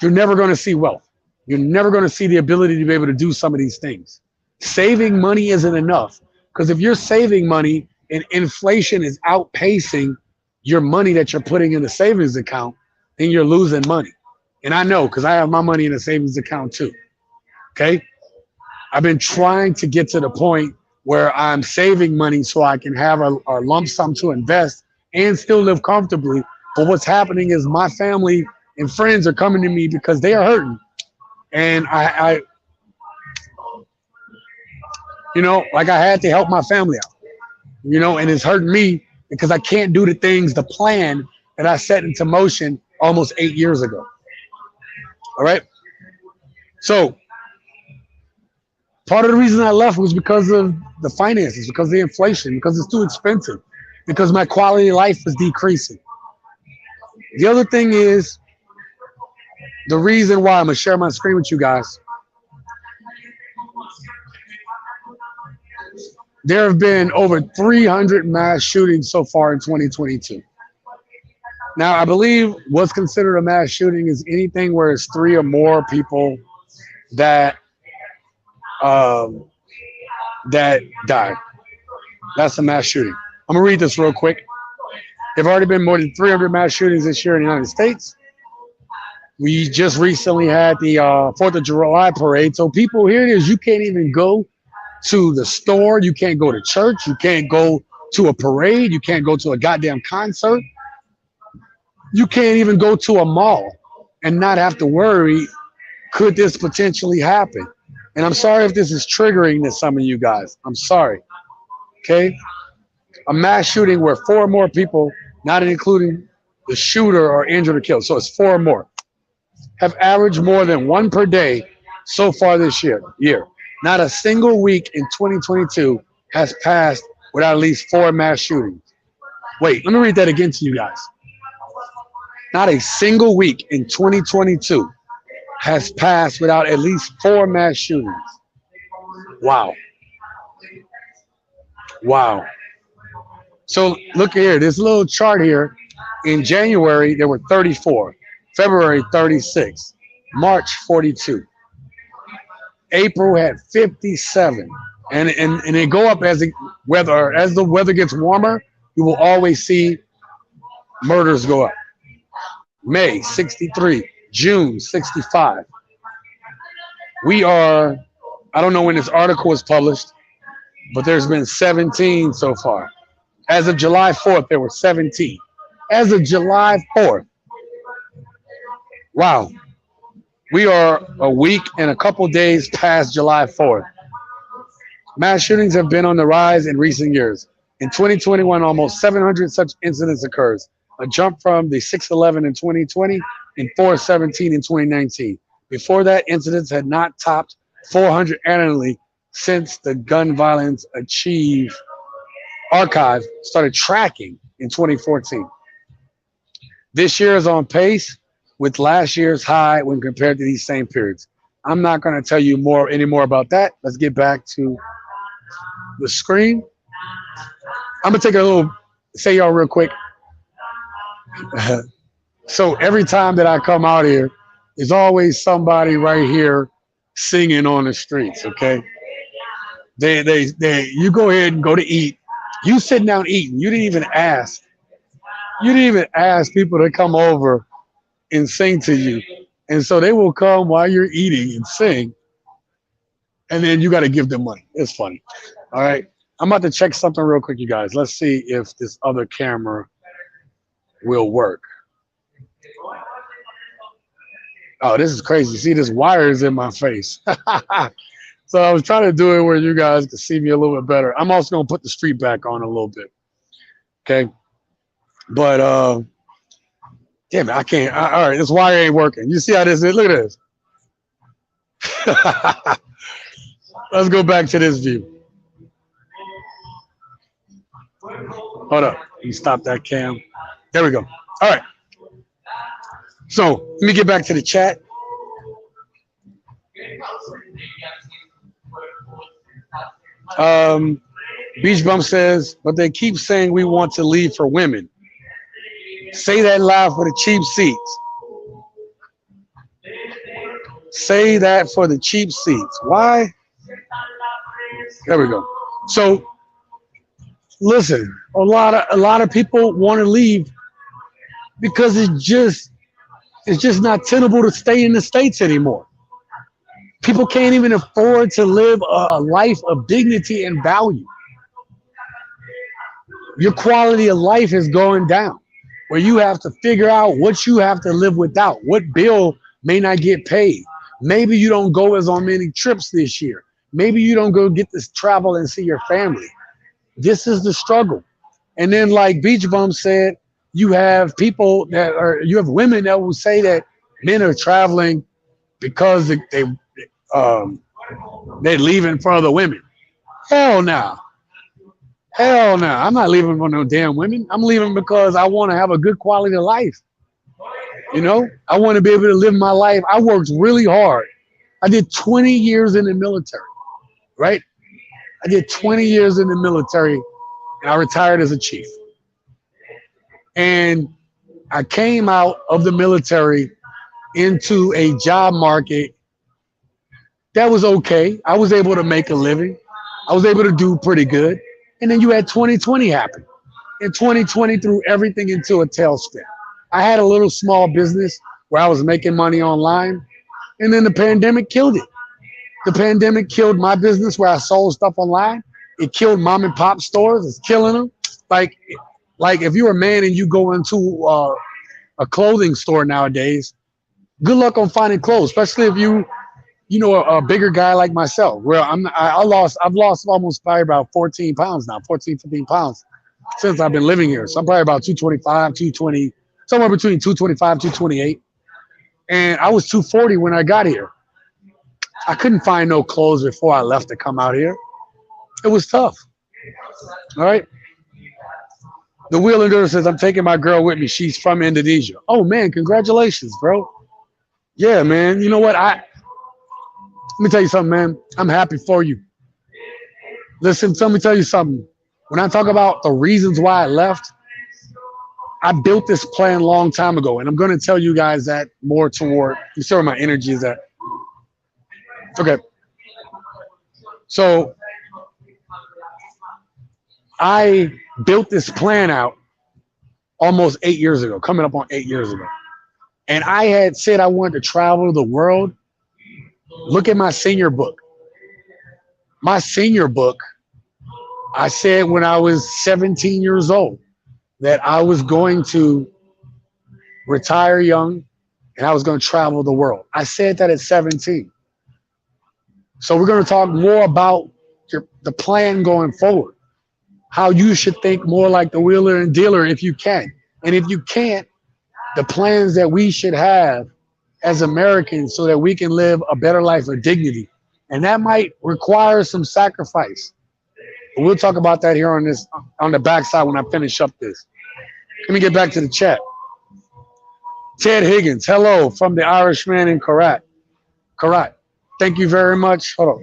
you're never going to see wealth. You're never going to see the ability to be able to do some of these things. Saving money isn't enough, because if you're saving money and inflation is outpacing your money that you're putting in the savings account, then you're losing money. And I know, because I have my money in a savings account too. Okay. I've been trying to get to the point where I'm saving money so I can have a lump sum to invest and still live comfortably. But what's happening is my family and friends are coming to me because they are hurting. And I like I had to help my family out, and it's hurting me because I can't do the plan that I set into motion almost 8 years ago. All right. So part of the reason I left was because of the finances, because of the inflation, because it's too expensive, because my quality of life was decreasing. The other thing is, the reason why I'm going to share my screen with you guys. There have been over 300 mass shootings so far in 2022. Now, I believe what's considered a mass shooting is anything where it's 3 or more people that died. That's a mass shooting. I'm going to read this real quick. There have already been more than 300 mass shootings this year in the United States. We just recently had the 4th of July parade. So people, here it is. You can't even go to the store. You can't go to church. You can't go to a parade. You can't go to a goddamn concert. You can't even go to a mall and not have to worry, could this potentially happen? And I'm sorry if this is triggering to some of you guys. I'm sorry. Okay? A mass shooting where 4 or more people, not including the shooter, are injured or killed. So it's 4 or more. Have averaged more than 1 per day so far this year. Not a single week in 2022 has passed without at least 4 mass shootings. Wait, let me read that again to you guys. Not a single week in 2022 has passed without at least 4 mass shootings. Wow. Wow. So look here, this little chart here. In January, there were 34. February, 36. March, 42. April had 57. And they go up as the weather gets warmer, you will always see murders go up. May, 63. June, 65. I don't know when this article was published, but there's been 17 so far. As of July 4th, there were 17. As of July 4th. Wow. We are a week and a couple days past July 4th. Mass shootings have been on the rise in recent years. In 2021, almost 700 such incidents occurs, a jump from the 611 in 2020 and 417 in 2019. Before that, incidents had not topped 400 annually since the gun violence archive started tracking in 2014. This year is on pace with last year's high when compared to these same periods. I'm not going to tell you any more about that. Let's get back to the screen. I'm going to take a little, say y'all real quick. So every time that I come out here, there's always somebody right here singing on the streets, okay? You go ahead and go to eat. You sitting down eating. You didn't even ask. You didn't even ask people to come over and sing to you. And so they will come while you're eating and sing, and then you got to give them money. It's funny. All right. I'm about to check something real quick, you guys. Let's see if this other camera will work. Oh, this is crazy. See, this wire is in my face. So I was trying to do it where you guys can see me a little bit better. I'm also going to put the street back on a little bit. Okay. But, damn it, I can't. All right, this wire ain't working. You see how this is? Look at this. Let's go back to this view. Hold up. Let me stop that cam. There we go. All right. So let me get back to the chat. Beach Bum says, but they keep saying we want to leave for women. Say that loud for the cheap seats. Say that for the cheap seats. Why? There we go. So listen, a lot of people want to leave because it's just not tenable to stay in the States anymore. People can't even afford to live a life of dignity and value. Your quality of life is going down, where you have to figure out what you have to live without, what bill may not get paid. Maybe you don't go as on many trips this year. Maybe you don't go get to travel and see your family. This is the struggle. And then, like Beach Bum said, you have people you have women that will say that men are traveling because they're leaving for other women. Hell no. Hell no. I'm not leaving for no damn women. I'm leaving because I want to have a good quality of life. You know, I want to be able to live my life. I worked really hard. I did 20 years in the military, right? I did 20 years in the military, and I retired as a chief. And I came out of the military into a job market that was okay. I was able to make a living. I was able to do pretty good. And then you had 2020 happen. And 2020 threw everything into a tailspin. I had a little small business where I was making money online, and then the pandemic killed it. The pandemic killed my business where I sold stuff online. It killed mom and pop stores. It's killing them. Like if you're a man and you go into a clothing store nowadays, good luck on finding clothes, especially if you know, a bigger guy like myself, where I've lost almost probably about 14 pounds now, 14, 15 pounds since I've been living here. So I'm probably about 225, 220, somewhere between 225, 228. And I was 240 when I got here. I couldn't find no clothes before I left to come out here. It was tough. All right. The Wheeler Girl says, I'm taking my girl with me. She's from Indonesia. Oh, man, congratulations, bro. Yeah, man. You know what? Let me tell you something, man. I'm happy for you. Listen, let me tell you something. When I talk about the reasons why I left, I built this plan a long time ago, and I'm going to tell you guys that more toward, you see where my energy is at. Okay. So I built this plan out almost 8 years ago, coming up on 8 years ago. And I had said I wanted to travel the world. Look at my senior book. My senior book, I said when I was 17 years old that I was going to retire young and I was going to travel the world. I said that at 17. So we're going to talk more about the plan going forward, how you should think more like the wheeler and dealer if you can. And if you can't, the plans that we should have as Americans so that we can live a better life of dignity. And that might require some sacrifice. But we'll talk about that here on the backside when I finish up this. Let me get back to the chat. Ted Higgins, hello from the Irishman in Karat. Thank you very much. Hold on.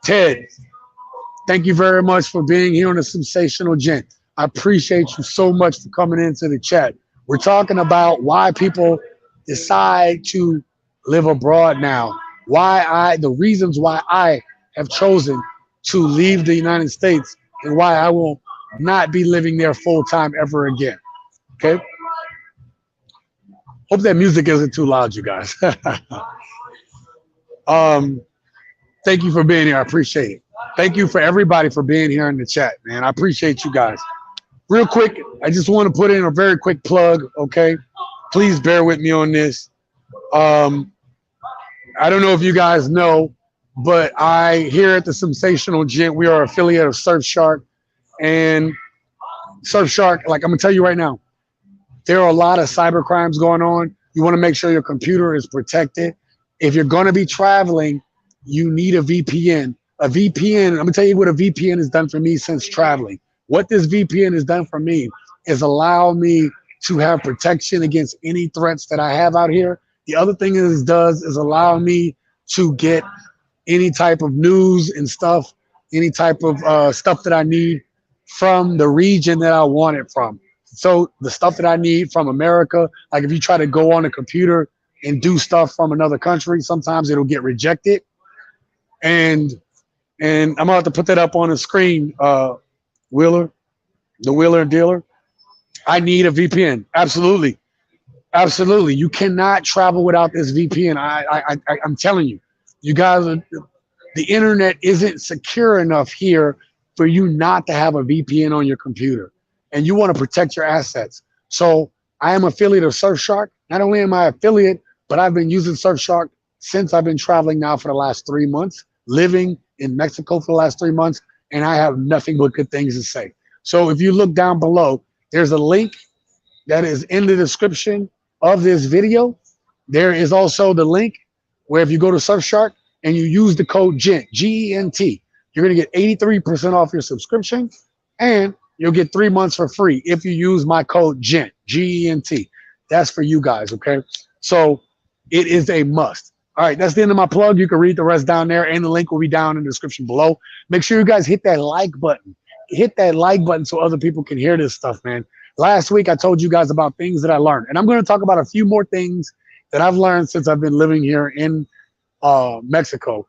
Ted, thank you very much for being here on the Sensational Gent. I appreciate you so much for coming into the chat. We're talking about why people decide to live abroad now. The reasons why I have chosen to leave the United States and why I will not be living there full time ever again. Okay. Hope that music isn't too loud, you guys. um, thank you for being here. I appreciate it. Thank you for everybody for being here in the chat, man. I appreciate you guys. Real quick, I just want to put in a very quick plug, okay? Please bear with me on this. Um, I don't know if you guys know, but I here at the Sensational Gent, we are affiliate of Surfshark, and Surfshark, like I'm gonna tell you right now, there are a lot of cyber crimes going on. You want to make sure your computer is protected. If you're going to be traveling, you need a VPN. A VPN, I'm going to tell you what a VPN has done for me since traveling. What this VPN has done for me is allow me to have protection against any threats that I have out here. The other thing it does is allow me to get any type of news and stuff, any type of stuff that I need from the region that I want it from. So the stuff that I need from America, like if you try to go on a computer and do stuff from another country, sometimes it'll get rejected. And I'm gonna have to put that up on the screen, Wheeler, the Wheeler dealer. I need a VPN. Absolutely. Absolutely. You cannot travel without this VPN. I'm telling you, you guys, the internet isn't secure enough here for you not to have a VPN on your computer. And you want to protect your assets. So I am affiliate of Surfshark. Not only am I affiliate, but I've been using Surfshark since I've been traveling now for the last 3 months, living in Mexico for the last 3 months, and I have nothing but good things to say. So if you look down below, there's a link that is in the description of this video. There is also the link where if you go to Surfshark and you use the code GENT, G-E-N-T, you're going to get 83% off your subscription, and you'll get 3 months for free if you use my code GENT, G-E-N-T. That's for you guys, okay? So it is a must. All right, that's the end of my plug. You can read the rest down there, and the link will be down in the description below. Make sure you guys hit that like button. Hit that like button so other people can hear this stuff, man. Last week, I told you guys about things that I learned, and I'm going to talk about a few more things that I've learned since I've been living here in Mexico.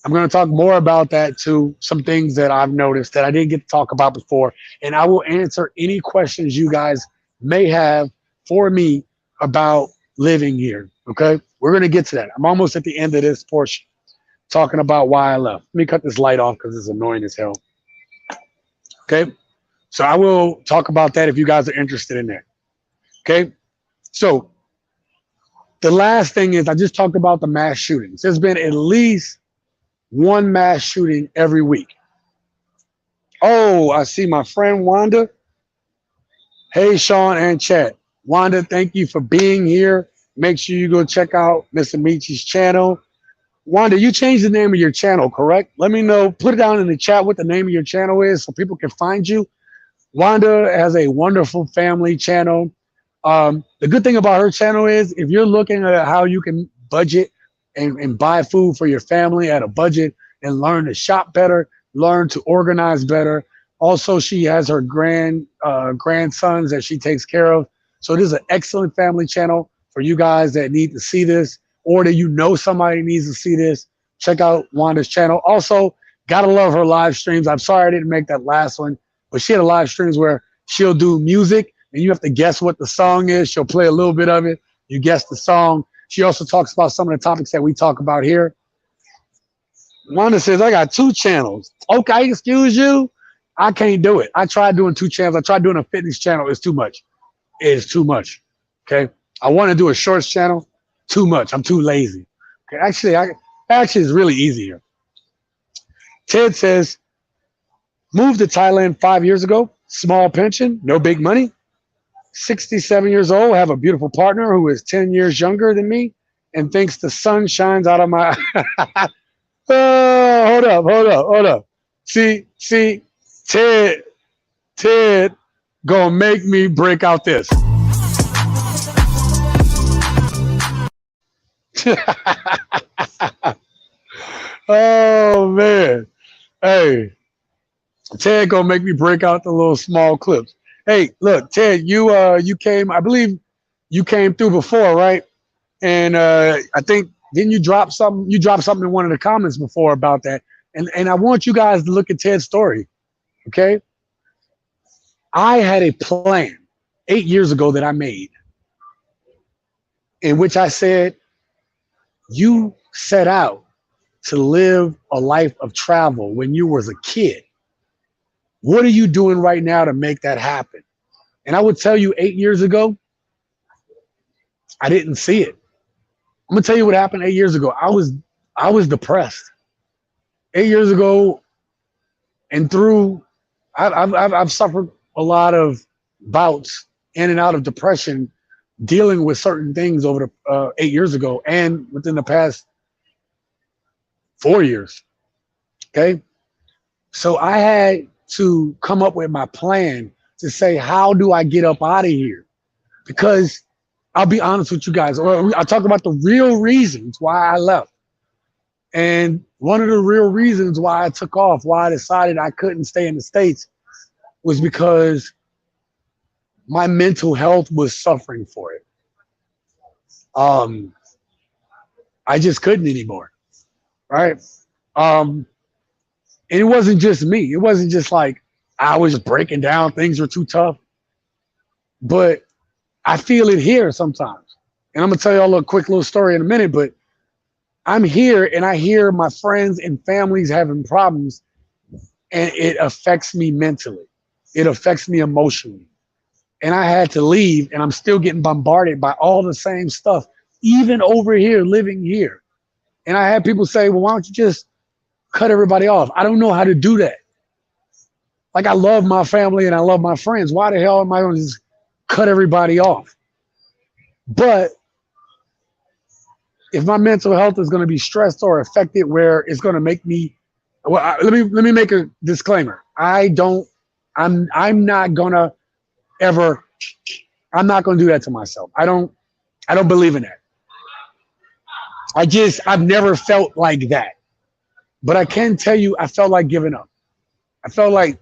I'm going to talk more about that too, some things that I've noticed that I didn't get to talk about before, and I will answer any questions you guys may have for me about living here, okay? We're going to get to that. I'm almost at the end of this portion, talking about why I left. Let me cut this light off because it's annoying as hell, okay? So I will talk about that if you guys are interested in that, okay? So the last thing is I just talked about the mass shootings. There's been at least one mass shooting every week. Oh, I see my friend Wanda. Hey, Sean and Chad. Wanda, thank you for being here. Make sure you go check out Mr. Michi's channel. Wanda, you changed the name of your channel, correct? Let me know. Put it down in the chat what the name of your channel is so people can find you. Wanda has a wonderful family channel. The good thing about her channel is if you're looking at how you can budget and buy food for your family at a budget and learn to shop better, learn to organize better. Also, she has her grandsons that she takes care of. So this is an excellent family channel for you guys that need to see this, or that you know somebody needs to see this. Check out Wanda's channel. Also, gotta love her live streams. I'm sorry I didn't make that last one, but she had a live streams where she'll do music and you have to guess what the song is. She'll play a little bit of it. You guess the song. She also talks about some of the topics that we talk about here. Wanda says, I got 2 channels. Okay, excuse you. I can't do it. I tried doing 2 channels. I tried doing a fitness channel. It's too much. It is too much. Okay. I want to do a shorts channel. Too much. I'm too lazy. Okay. Actually, it's really easy here. Ted says, moved to Thailand 5 years ago. Small pension, no big money. 67 years old, have a beautiful partner who is 10 years younger than me and thinks the sun shines out of my oh, hold up. See, Ted gonna make me break out this. Oh man. Hey, Ted gonna make me break out the little small clips. Hey, look, Ted, you came, I believe you came through before, right? And I think didn't you drop something? You dropped something in one of the comments before about that. And I want you guys to look at Ted's story. Okay. I had a plan 8 years ago that I made. in which I said, you set out to live a life of travel when you was a kid. What are you doing right now to make that happen? And I would tell you 8 years ago, I didn't see it. I'm gonna tell you what happened 8 years ago. I was depressed 8 years ago, and through I've suffered a lot of bouts in and out of depression, dealing with certain things over the 8 years ago and within the past 4 years. Okay, so I had to come up with my plan to say, how do I get up out of here? Because I'll be honest with you guys. I talk about the real reasons why I left. And one of the real reasons why I took off, why I decided I couldn't stay in the States, was because my mental health was suffering for it. I just couldn't anymore, right? And it wasn't just me. It wasn't just like I was breaking down, things were too tough. But I feel it here sometimes. And I'm gonna tell y'all a quick little story in a minute, but I'm here and I hear my friends and families having problems, and it affects me mentally. It affects me emotionally. And I had to leave, and I'm still getting bombarded by all the same stuff, even over here, living here. And I had people say, well, why don't you just cut everybody off? I don't know how to do that. Like, I love my family and I love my friends. Why the hell am I going to just cut everybody off? But if my mental health is going to be stressed or affected, where it's going to make me, well, let me make a disclaimer. I'm not going to ever, I'm not going to do that to myself. I don't believe in that. I've never felt like that. But I can tell you, I felt like giving up. I felt like,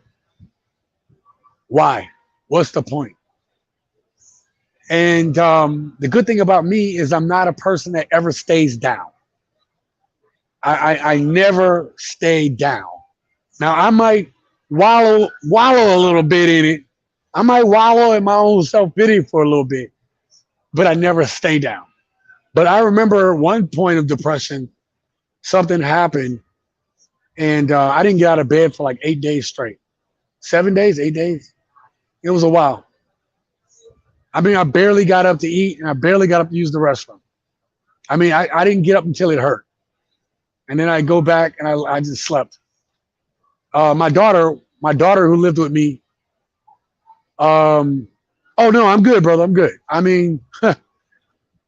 why? What's the point? And the good thing about me is I'm not a person that ever stays down. I never stay down. Now, I might wallow a little bit in it. I might wallow in my own self-pity for a little bit, but I never stay down. But I remember one point of depression, something happened, and I didn't get out of bed for like 8 days straight. 7 days, 8 days. It was a while. I mean, I barely got up to eat, and I barely got up to use the restroom. I mean, I didn't get up until it hurt. And then I go back, and I just slept. My daughter who lived with me, oh, no, I'm good, brother. I'm good. I mean,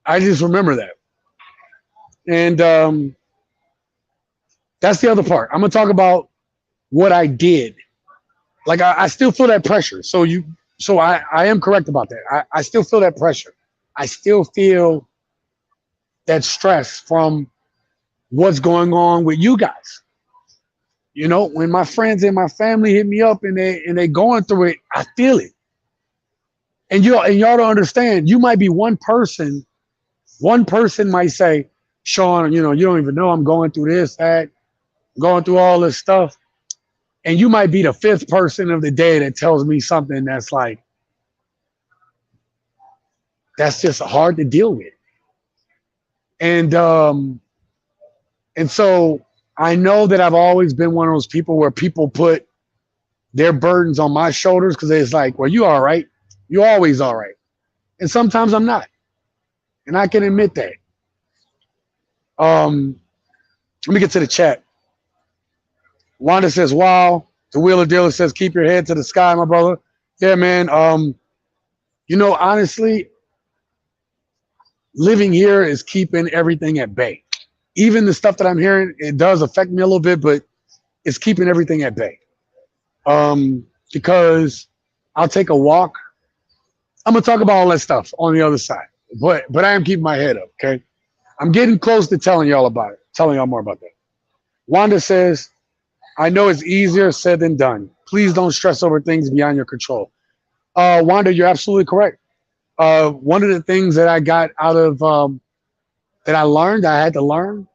I just remember that. And that's the other part. I'm going to talk about what I did. Like, I still feel that pressure. So I am correct about that. I still feel that pressure. I still feel that stress from what's going on with you guys. You know, when my friends and my family hit me up and they going through it, I feel it. And y'all don't understand. You might be one person. One person might say, Sean, you know, you don't even know I'm going through this, that, going through all this stuff. And you might be the fifth person of the day that tells me something that's like, that's just hard to deal with. And so I know that I've always been one of those people where people put their burdens on my shoulders because it's like, well, you all right. You're always all right. And sometimes I'm not. And I can admit that. Let me get to the chat. Wanda says, wow. The Wheeler Dealer says, keep your head to the sky, my brother. Yeah, man. You know, honestly, living here is keeping everything at bay. Even the stuff that I'm hearing, it does affect me a little bit, but it's keeping everything at bay. Because I'll take a walk. I'm going to talk about all that stuff on the other side. But I am keeping my head up, okay? I'm getting close to telling y'all about it, telling y'all more about that. Wanda says, I know it's easier said than done. Please don't stress over things beyond your control. Wanda, you're absolutely correct. One of the things that I got out of, that I learned, I had to learn.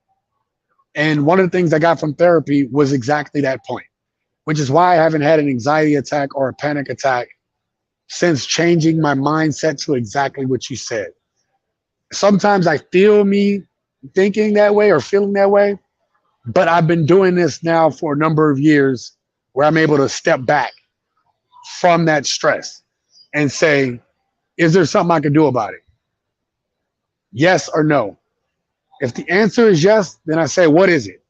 And one of the things I got from therapy was exactly that point, which is why I haven't had an anxiety attack or a panic attack since changing my mindset to exactly what you said. Sometimes I feel me thinking that way or feeling that way, but I've been doing this now for a number of years where I'm able to step back from that stress and say, is there something I can do about it? Yes or no? If the answer is yes, then I say, what is it?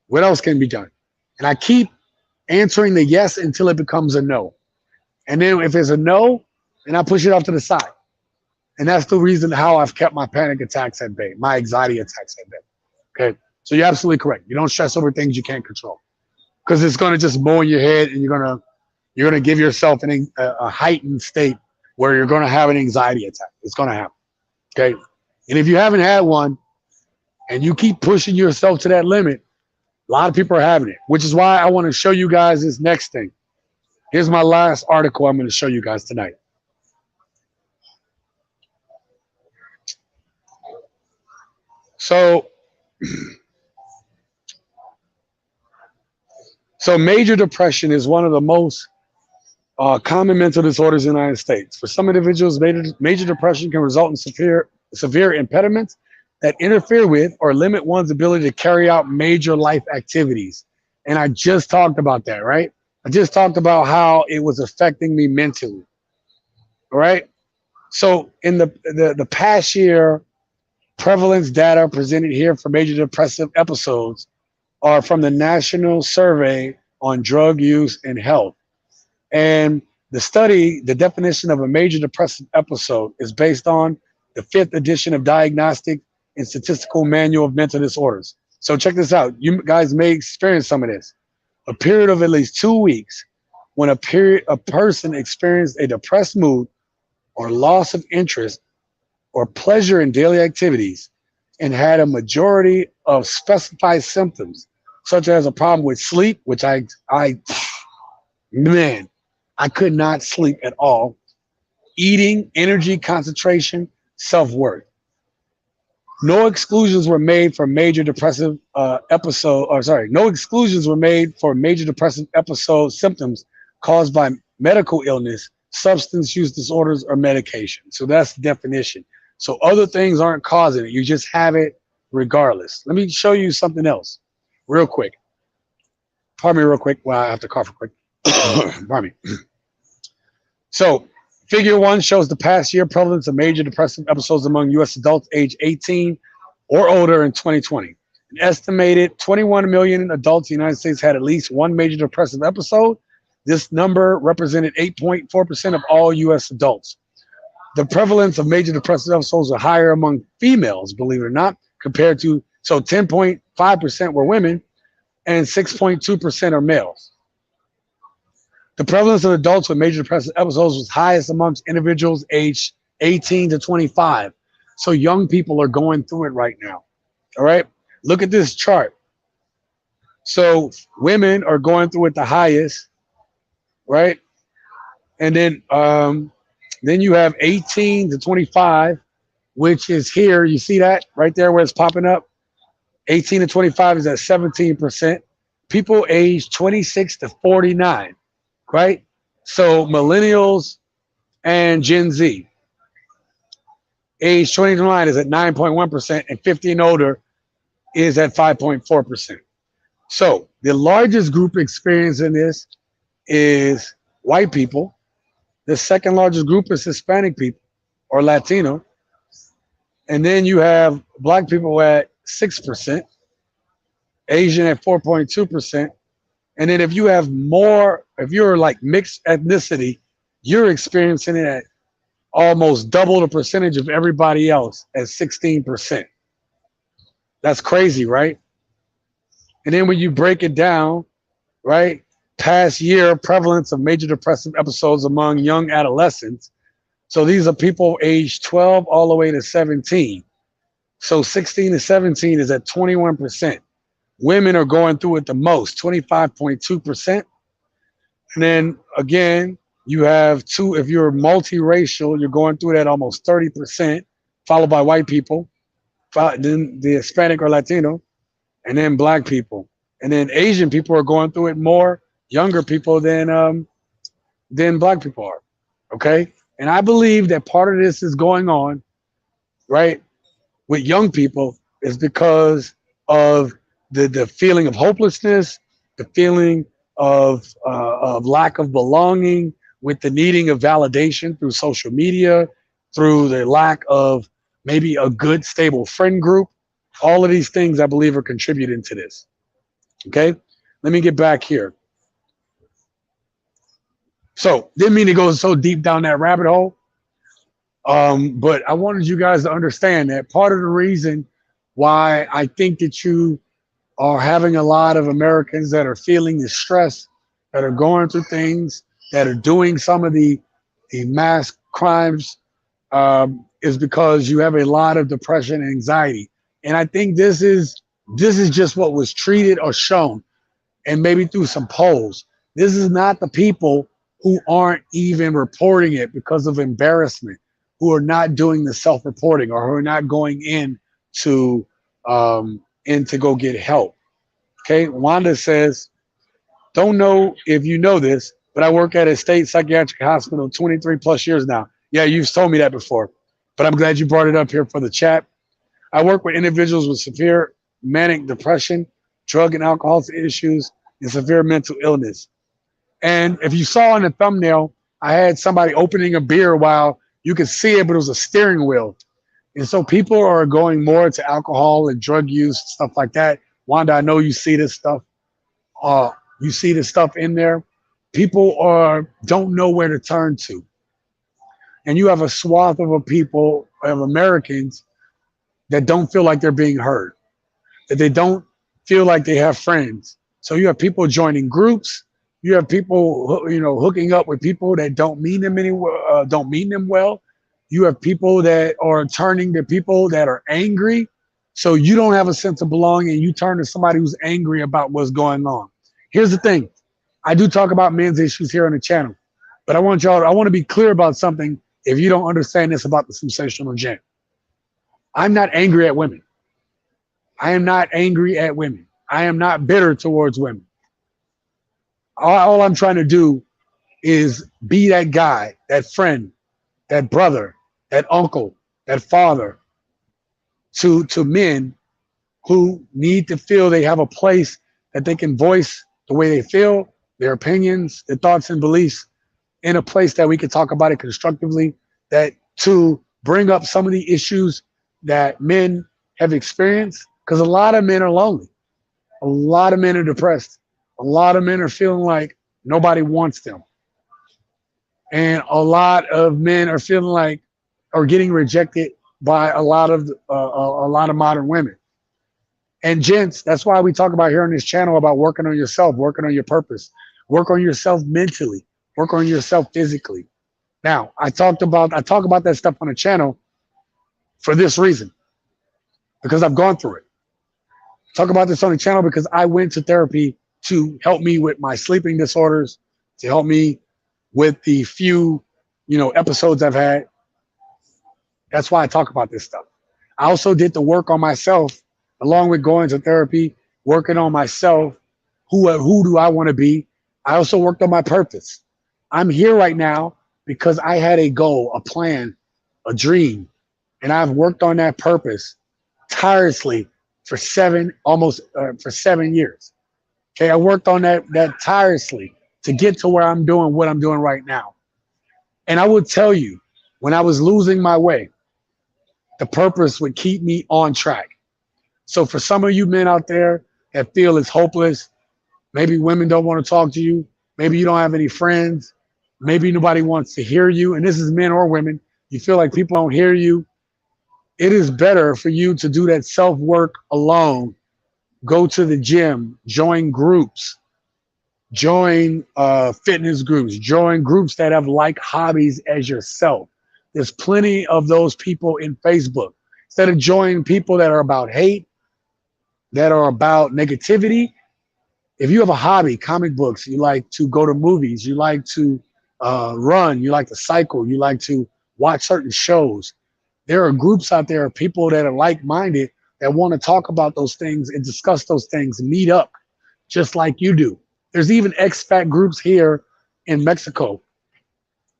What else can be done? And I keep answering the yes until it becomes a no. And then if it's a no, then I push it off to the side. And that's the reason how I've kept my panic attacks at bay, my anxiety attacks at bay. Okay. So you're absolutely correct. You don't stress over things you can't control because it's going to just mow in your head and you're going to give yourself a heightened state where you're going to have an anxiety attack. It's going to happen. Okay. And if you haven't had one and you keep pushing yourself to that limit, a lot of people are having it, which is why I want to show you guys this next thing. Here's my last article I'm going to show you guys tonight. So, major depression is one of the most common mental disorders in the United States. For some individuals, major depression can result in severe impediments that interfere with or limit one's ability to carry out major life activities. And I just talked about that, right? I just talked about how it was affecting me mentally. All right. So in the past year, prevalence data presented here for major depressive episodes are from the National Survey on Drug Use and Health. And the definition of a major depressive episode is based on the 5th edition of Diagnostic and Statistical Manual of Mental Disorders. So check this out. You guys may experience some of this. A period of at least 2 weeks when a person experienced a depressed mood or loss of interest or pleasure in daily activities and had a majority of specified symptoms, such as a problem with sleep, which I could not sleep at all, eating, energy, concentration, self-worth. No exclusions were made for major depressive no exclusions were made for major depressive episode symptoms caused by medical illness, substance use disorders, or medication. So that's the definition. So other things aren't causing it. You just have it regardless. Let me show you something else real quick. Pardon me real quick. Well, I have to cough real quick. Pardon me. So figure 1 shows the past year prevalence of major depressive episodes among U.S. adults age 18 or older in 2020. An estimated 21 million adults in the United States had at least one major depressive episode. This number represented 8.4% of all U.S. adults. The prevalence of major depressive episodes are higher among females, believe it or not, compared to, so 10.5% were women and 6.2% are males. The prevalence of adults with major depressive episodes was highest amongst individuals aged 18 to 25. So young people are going through it right now. All right. Look at this chart. So women are going through it the highest, right? And then you have 18 to 25, which is here. You see that right there where it's popping up? 18 to 25 is at 17%. People aged 26 to 49. Right? So millennials and Gen Z. Age 20 to 29 is at 9.1%, and 50 and older is at 5.4%. So the largest group experiencing this is white people. The second largest group is Hispanic people or Latino. And then you have black people at 6%, Asian at 4.2%. And then if you're like mixed ethnicity, you're experiencing it at almost double the percentage of everybody else at 16%. That's crazy, right? And then when you break it down, right, past year prevalence of major depressive episodes among young adolescents. So these are people aged 12 all the way to 17. So 16 to 17 is at 21%. Women are going through it the most, 25.2%. And then again, you have if you're multiracial, you're going through it at almost 30%, followed by white people, then the Hispanic or Latino, and then black people. And then Asian people are going through it more, younger people than black people are. Okay. And I believe that part of this is going on, right? with young people is because of the feeling of hopelessness, the feeling of lack of belonging, with the needing of validation through social media, through the lack of maybe a good stable friend group. All of these things I believe are contributing to this. Okay, let me get back here. So didn't mean to go so deep down that rabbit hole, but I wanted you guys to understand that part of the reason why I think that you are having a lot of Americans that are feeling the stress, that are going through things, that are doing some of the mass crimes, is because you have a lot of depression and anxiety. And I think this is just what was treated or shown, and maybe through some polls. This is not the people who aren't even reporting it because of embarrassment, who are not doing the self-reporting, or who are not going in to go get help. Okay, Wanda says, don't know if you know this, but I work at a state psychiatric hospital 23 plus years now. Yeah, you've told me that before, but I'm glad you brought it up here for the chat. I work with individuals with severe manic depression, drug and alcohol issues, and severe mental illness. And if you saw in the thumbnail, I had somebody opening a beer while you could see it, but it was a steering wheel. And so people are going more to alcohol and drug use, stuff like that. Wanda, I know you see this stuff. Uh, you see this stuff in there. People don't know where to turn to. And you have a swath of people, of Americans, that don't feel like they're being heard, that they don't feel like they have friends. So you have people joining groups. You have people, hooking up with people that don't mean them well. You have people that are turning to people that are angry. So you don't have a sense of belonging. You turn to somebody who's angry about what's going on. Here's the thing. I do talk about men's issues here on the channel, but I want to be clear about something. If you don't understand this about the sensational gent, I'm not angry at women. I am not angry at women. I am not bitter towards women. All I'm trying to do is be that guy, that friend, that brother, that uncle, that father to men who need to feel they have a place that they can voice the way they feel, their opinions, their thoughts and beliefs, in a place that we can talk about it constructively, that to bring up some of the issues that men have experienced, because a lot of men are lonely. A lot of men are depressed. A lot of men are feeling like nobody wants them. And a lot of men are feeling like, or getting rejected by a lot of modern women. And gents, that's why we talk about here on this channel about working on yourself, working on your purpose, work on yourself mentally, work on yourself physically. Now, I talk about that stuff on the channel for this reason, because I've gone through it. Talk about this on the channel because I went to therapy to help me with my sleeping disorders, to help me with the few, episodes I've had. That's why I talk about this stuff. I also did the work on myself, along with going to therapy, working on myself. Who do I want to be? I also worked on my purpose. I'm here right now because I had a goal, a plan, a dream, and I've worked on that purpose tirelessly for 7 years. Okay, I worked on that tirelessly to get to where I'm doing what I'm doing right now. And I would tell you, when I was losing my way, the purpose would keep me on track. So for some of you men out there that feel it's hopeless, maybe women don't want to talk to you, maybe you don't have any friends, maybe nobody wants to hear you, and this is men or women, you feel like people don't hear you, it is better for you to do that self-work alone. Go to the gym, join groups, join fitness groups, join groups that have like hobbies as yourself. There's plenty of those people in Facebook. Instead of joining people that are about hate, that are about negativity, if you have a hobby, comic books, you like to go to movies, you like to run, you like to cycle, you like to watch certain shows, there are groups out there of people that are like-minded that want to talk about those things and discuss those things, meet up just like you do. There's even expat groups here in Mexico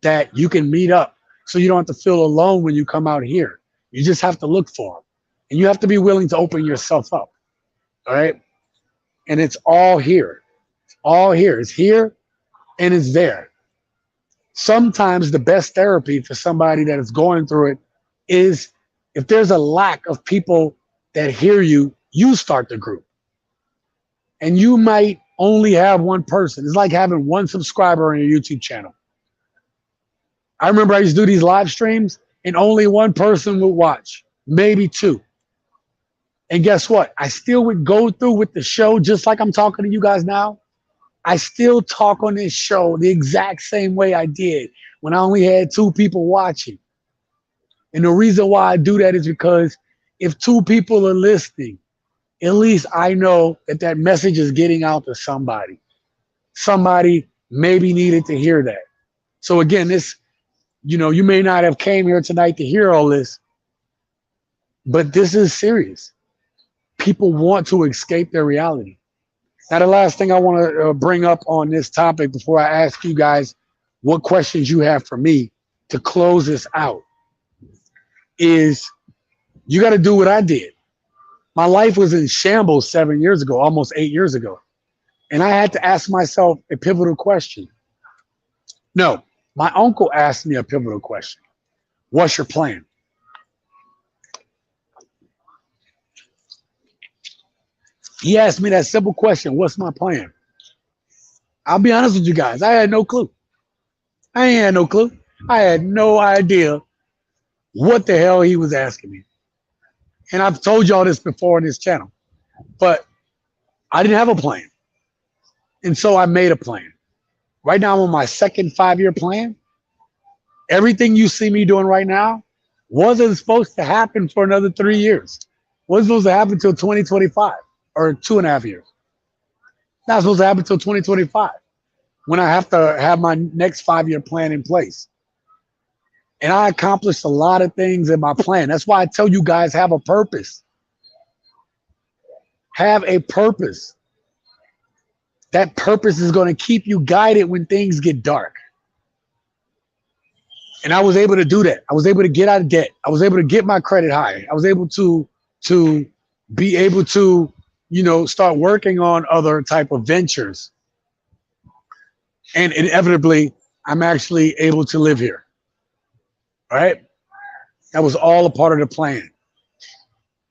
that you can meet up, so you don't have to feel alone when you come out here. You just have to look for them. And you have to be willing to open yourself up. All right. And it's all here. All here. It's here and it's there. Sometimes the best therapy for somebody that is going through it is if there's a lack of people that hear you, you start the group. And you might only have one person. It's like having one subscriber on your YouTube channel. I remember I used to do these live streams and only one person would watch, maybe two. And guess what? I still would go through with the show just like I'm talking to you guys now. I still talk on this show the exact same way I did when I only had two people watching. And the reason why I do that is because if two people are listening, at least I know that that message is getting out to somebody. Somebody maybe needed to hear that. So again, this, you may not have came here tonight to hear all this, but this is serious. People want to escape their reality. Now, the last thing I want to bring up on this topic before I ask you guys what questions you have for me to close this out is you got to do what I did. My life was in shambles 7 years ago, almost 8 years ago. And I had to ask myself a pivotal question. No, my uncle asked me a pivotal question. What's your plan? He asked me that simple question. What's my plan? I'll be honest with you guys. I had no clue. I ain't had no clue. I had no idea what the hell he was asking me. And I've told y'all this before on this channel, but I didn't have a plan. And so I made a plan. Right now I'm on my second 5-year plan. Everything you see me doing right now wasn't supposed to happen for another 3 years. Wasn't supposed to happen until 2025 or 2.5 years. Not supposed to happen until 2025 when I have to have my next 5-year plan in place. And I accomplished a lot of things in my plan. That's why I tell you guys, have a purpose. Have a purpose. That purpose is going to keep you guided when things get dark. And I was able to do that. I was able to get out of debt. I was able to get my credit high. I was able to be able to, start working on other type of ventures. And inevitably, I'm actually able to live here. All right? That was all a part of the plan.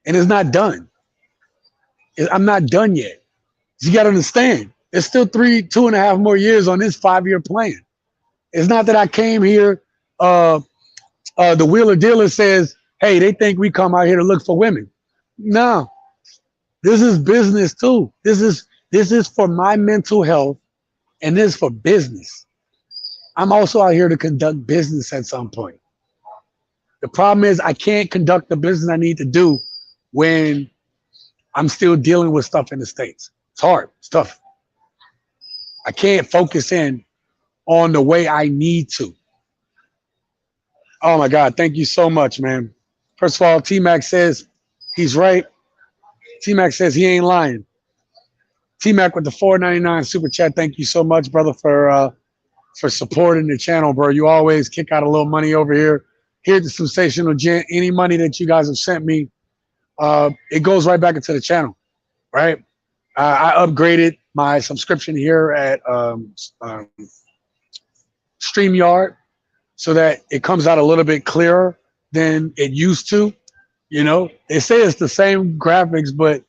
And it's not done. I'm not done yet. You got to understand, there's still 2.5 more years on this 5-year plan. It's not that I came here, the wheeler dealer says, hey, they think we come out here to look for women. No, this is business too. This is for my mental health, and this is for business. I'm also out here to conduct business at some point. The problem is I can't conduct the business I need to do when I'm still dealing with stuff in the States. It's hard. It's tough. I can't focus in on the way I need to. Oh my God. Thank you so much, man. First of all, T-Mac says he's right. T-Mac says he ain't lying. T-Mac with the $4.99 super chat. Thank you so much, brother, for supporting the channel, bro. You always kick out a little money over here. Here at the Sensational Gent, any money that you guys have sent me, it goes right back into the channel, right? I upgraded my subscription here at StreamYard so that it comes out a little bit clearer than it used to. They say it's the same graphics, but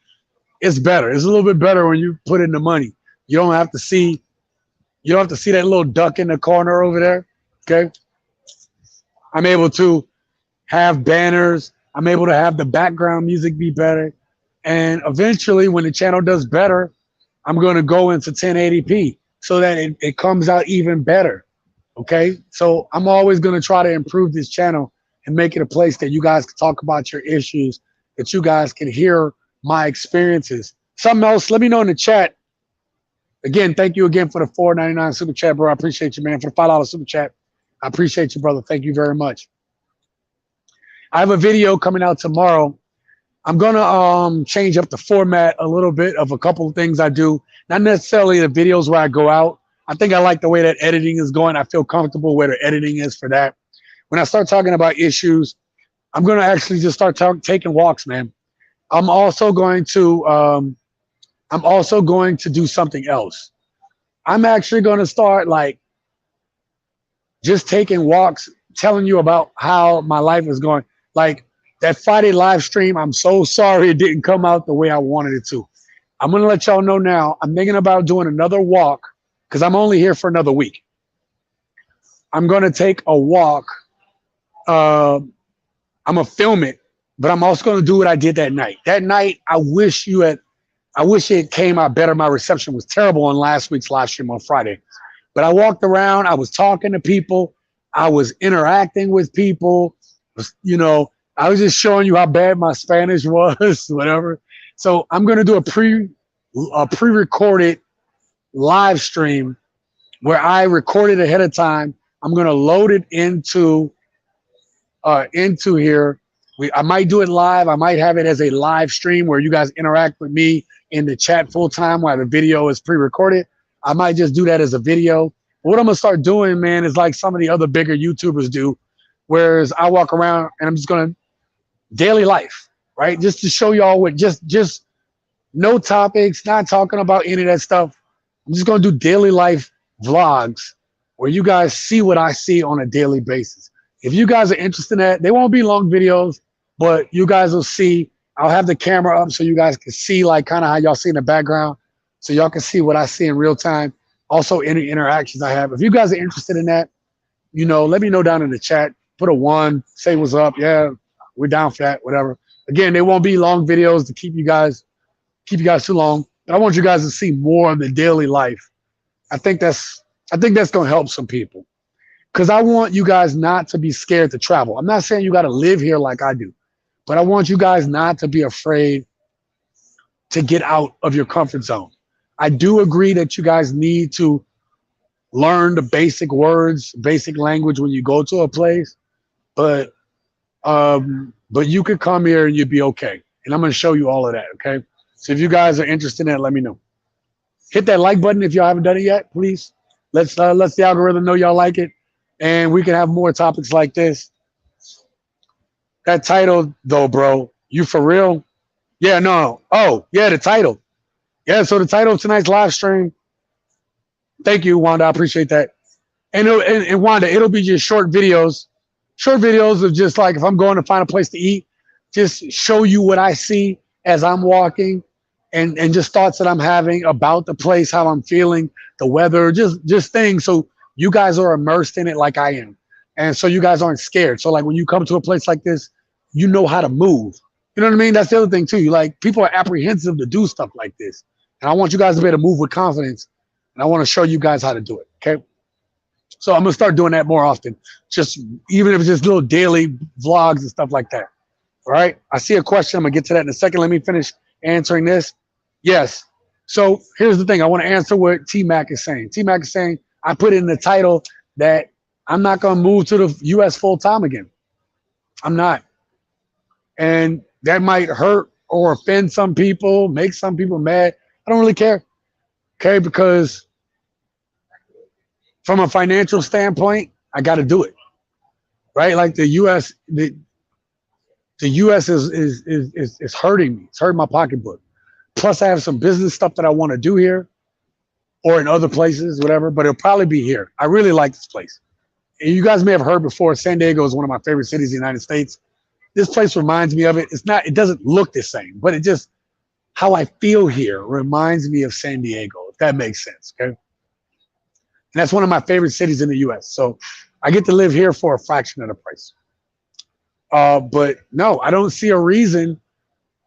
it's better. It's a little bit better when you put in the money. You don't have to see that little duck in the corner over there. Okay. I'm able to have banners. I'm able to have the background music be better. And eventually when the channel does better, I'm going to go into 1080p so that it comes out even better. Okay. So I'm always going to try to improve this channel and make it a place that you guys can talk about your issues, that you guys can hear my experiences. Something else, let me know in the chat. Again, thank you again for the $4.99 super chat, bro. I appreciate you, man. For the $5 super chat, I appreciate you, brother. Thank you very much. I have a video coming out tomorrow. I'm gonna change up the format a little bit of a couple of things I do. Not necessarily the videos where I go out. I think I like the way that editing is going. I feel comfortable where the editing is for that. When I start talking about issues, I'm gonna actually just start taking walks, man. I'm also going to do something else. I'm actually going to start like just taking walks, telling you about how my life is going. Like that Friday live stream, I'm so sorry it didn't come out the way I wanted it to. I'm going to let y'all know now. I'm thinking about doing another walk because I'm only here for another week. I'm going to take a walk. Uh, I'm going to film it, but I'm also going to do what I did that night. That night, I wish it came out better. My reception was terrible on last week's live stream on Friday. But I walked around, I was talking to people, I was interacting with people, you know, I was just showing you how bad my Spanish was, whatever. So I'm gonna do a pre-recorded live stream where I recorded ahead of time. I'm gonna load it into here. I might do it live. I might have it as a live stream where you guys interact with me in the chat full time while the video is pre-recorded. I might just do that as a video. But what I'm gonna start doing, man, is like some of the other bigger YouTubers do, whereas I walk around and I'm just gonna daily life, right? Just to show y'all what just no topics, not talking about any of that stuff. I'm just gonna do daily life vlogs where you guys see what I see on a daily basis. If you guys are interested in that, they won't be long videos, but you guys will see. I'll have the camera up so you guys can see like kind of how y'all see in the background, so y'all can see what I see in real time. Also, any interactions I have. If you guys are interested in that, let me know down in the chat. Put a one, say what's up. Yeah, we're down for that. Whatever. Again, they won't be long videos to keep you guys too long. But I want you guys to see more of the daily life. I think that's gonna help some people because I want you guys not to be scared to travel. I'm not saying you got to live here like I do, but I want you guys not to be afraid to get out of your comfort zone. I do agree that you guys need to learn the basic words, basic language when you go to a place, but you could come here and you'd be okay. And I'm gonna show you all of that. Okay. So if you guys are interested in it, let me know. Hit that like button if y'all haven't done it yet, please. Let's the algorithm know y'all like it, and we can have more topics like this. That title though, bro, you for real? Yeah, no. Oh, yeah, the title. Yeah, so the title of tonight's live stream. Thank you, Wanda. I appreciate that. And Wanda, it'll be just short videos of just like if I'm going to find a place to eat, just show you what I see as I'm walking, and just thoughts that I'm having about the place, how I'm feeling, the weather, just things. So you guys are immersed in it like I am, and so you guys aren't scared. So like when you come to a place like this, you know how to move. You know what I mean? That's the other thing too. Like people are apprehensive to do stuff like this, and I want you guys to be able to move with confidence, and I want to show you guys how to do it. Okay. So I'm gonna start doing that more often. Just even if it's just little daily vlogs and stuff like that. All right. I see a question. I'm gonna get to that in a second. Let me finish answering this. Yes. So here's the thing. I want to answer what T Mac is saying. T Mac is saying I put in the title that I'm not gonna move to the US full time again. I'm not. And that might hurt or offend some people, make some people mad. I don't really care. Okay, because from a financial standpoint, I got to do it, right? Like the U.S. is hurting me. It's hurting my pocketbook. Plus, I have some business stuff that I want to do here or in other places, whatever. But it'll probably be here. I really like this place. And you guys may have heard before. San Diego is one of my favorite cities in the United States. This place reminds me of it. It's not. It doesn't look the same, but it just how I feel here reminds me of San Diego. If that makes sense, okay? And that's one of my favorite cities in the U.S. So I get to live here for a fraction of the price. But no, I don't see a reason.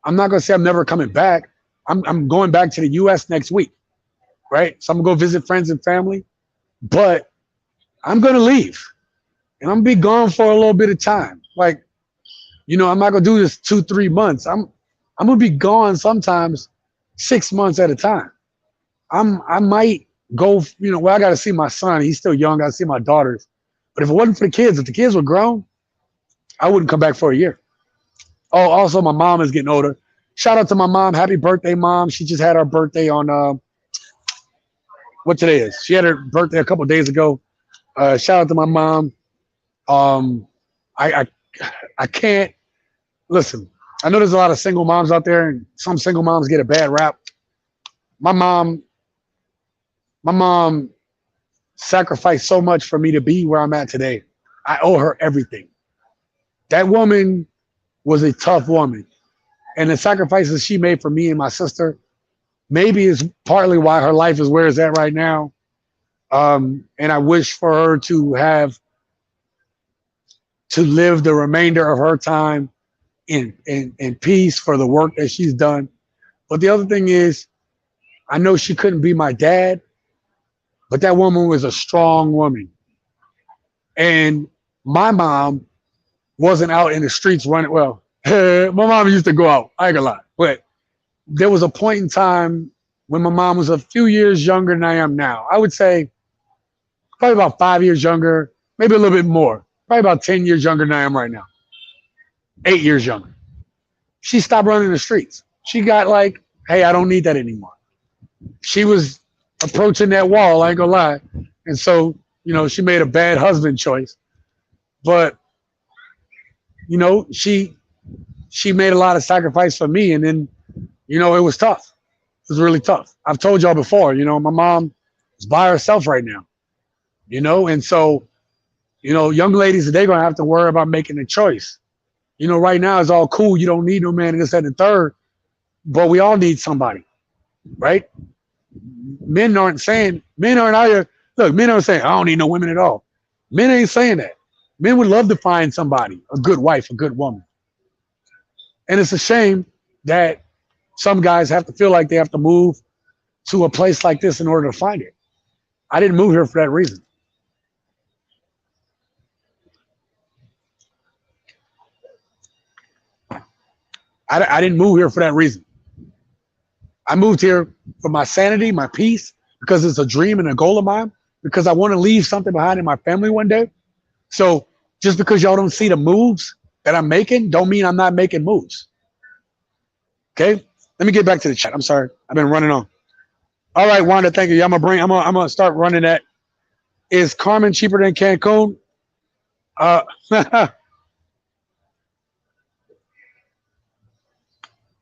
I'm not going to say I'm never coming back. I'm going back to the U.S. next week, right? So I'm going to go visit friends and family. But I'm going to leave. And I'm going to be gone for a little bit of time. Like, I'm not going to do this 2-3 months. I'm going to be gone sometimes 6 months at a time. I might go, I got to see my son. He's still young. I got to see my daughters. But if it wasn't for the kids, if the kids were grown, I wouldn't come back for a year. Oh, also, my mom is getting older. Shout out to my mom. Happy birthday, Mom. She just had her birthday on, what today is. She had her birthday a couple of days ago. Shout out to my mom. I can't, listen, I know there's a lot of single moms out there, and some single moms get a bad rap. My mom, my mom sacrificed so much for me to be where I'm at today. I owe her everything. That woman was a tough woman, and the sacrifices she made for me and my sister maybe is partly why her life is where it's at right now. And I wish for her to have to live the remainder of her time in peace for the work that she's done. But the other thing is, I know she couldn't be my dad, but that woman was a strong woman. And my mom wasn't out in the streets running. Well, my mom used to go out. I ain't gonna lie. But there was a point in time when my mom was a few years younger than I am now. I would say probably about 5 years younger, maybe a little bit more. Probably about 10 years younger than I am right now. 8 years younger. She stopped running the streets. She got like, hey, I don't need that anymore. She was approaching that wall, I ain't gonna lie. And so, she made a bad husband choice. But, she made a lot of sacrifice for me. And then, it was tough. It was really tough. I've told y'all before, my mom is by herself right now, and so, young ladies, they're gonna have to worry about making a choice. Right now it's all cool. You don't need no man and this, that, and the third, but we all need somebody, right? Men aren't out here. Look, men aren't saying, I don't need no women at all. Men ain't saying that. Men would love to find somebody, a good wife, a good woman. And it's a shame that some guys have to feel like they have to move to a place like this in order to find it. I didn't move here for that reason. I didn't move here for that reason. I moved here for my sanity, my peace, because it's a dream and a goal of mine, because I want to leave something behind in my family one day. So just because y'all don't see the moves that I'm making, don't mean I'm not making moves. Okay? Let me get back to the chat. I'm sorry. I've been running on. All right, Wanda, thank you. I'm gonna start running that. Is Carmen cheaper than Cancun?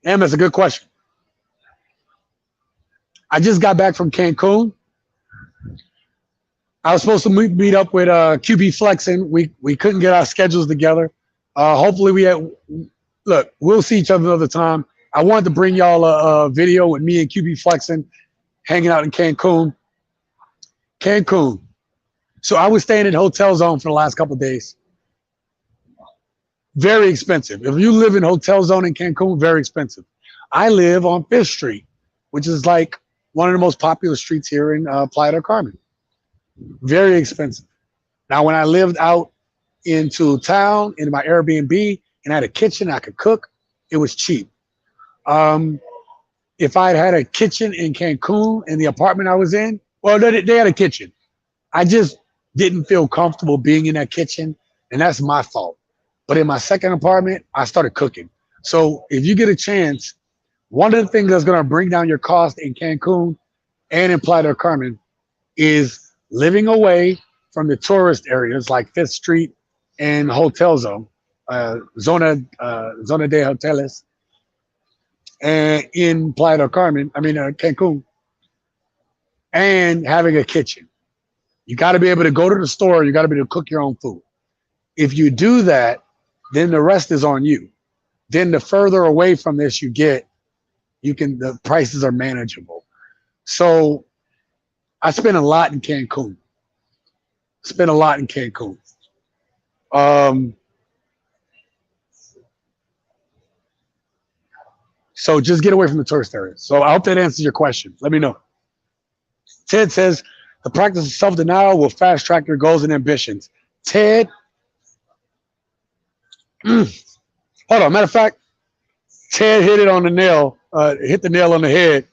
Em, that's a good question. I just got back from Cancun. I was supposed to meet up with QB Flexing. We couldn't get our schedules together. Hopefully look, we'll see each other another time. I wanted to bring y'all a video with me and QB Flexing hanging out in Cancun. So I was staying in Hotel Zone for the last couple of days. Very expensive. If you live in Hotel Zone in Cancun, very expensive. I live on 5th Street, which is like one of the most popular streets here in Playa del Carmen. Very expensive. Now, when I lived out into town in my Airbnb and had a kitchen I could cook, it was cheap. If I had a kitchen in Cancun in the apartment I was in, well, they had a kitchen. I just didn't feel comfortable being in that kitchen, and that's my fault. But in my second apartment, I started cooking. So if you get a chance, one of the things that's going to bring down your cost in Cancun and in Playa del Carmen is living away from the tourist areas like 5th Street and Hotel Zone, Zona de Hoteles, and in Playa del Carmen, Cancun, and having a kitchen. You got to be able to go to the store. You got to be able to cook your own food. If you do that, then the rest is on you. Then the further away from this you get, the prices are manageable. So I spent a lot in Cancun. So just get away from the tourist areas. So I hope that answers your question. Let me know. Ted says, the practice of self-denial will fast track your goals and ambitions. Ted, hold on. Matter of fact, Ted hit it on the nail, hit the nail on the head.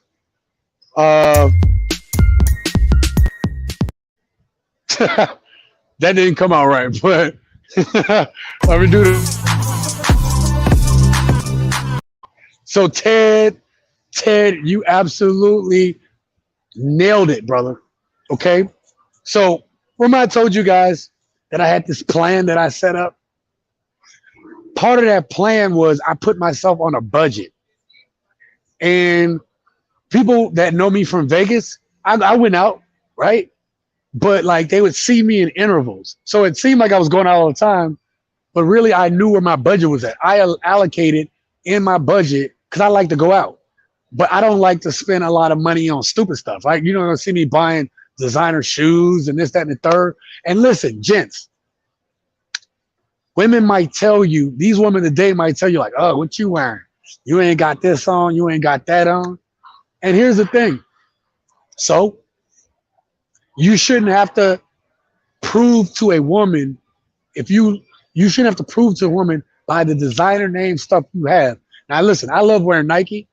That didn't come out right, but let me do this. So Ted, you absolutely nailed it, brother. Okay. So remember I told you guys that I had this plan that I set up? part of that plan was I put myself on a budget. And people that know me from Vegas, I went out, right? But like they would see me in intervals. So it seemed like I was going out all the time, but really I knew where my budget was at. I allocated in my budget because I like to go out, but I don't like to spend a lot of money on stupid stuff. Like, you don't see me buying designer shoes and this, that, and the third. And listen, gents, women might tell you, these women today might tell you, like, oh, what you wearing? You ain't got this on, you ain't got that on. And here's the thing. So you shouldn't have to prove to a woman if you shouldn't have to prove to a woman by the designer name stuff you have. Now listen, I love wearing Nike,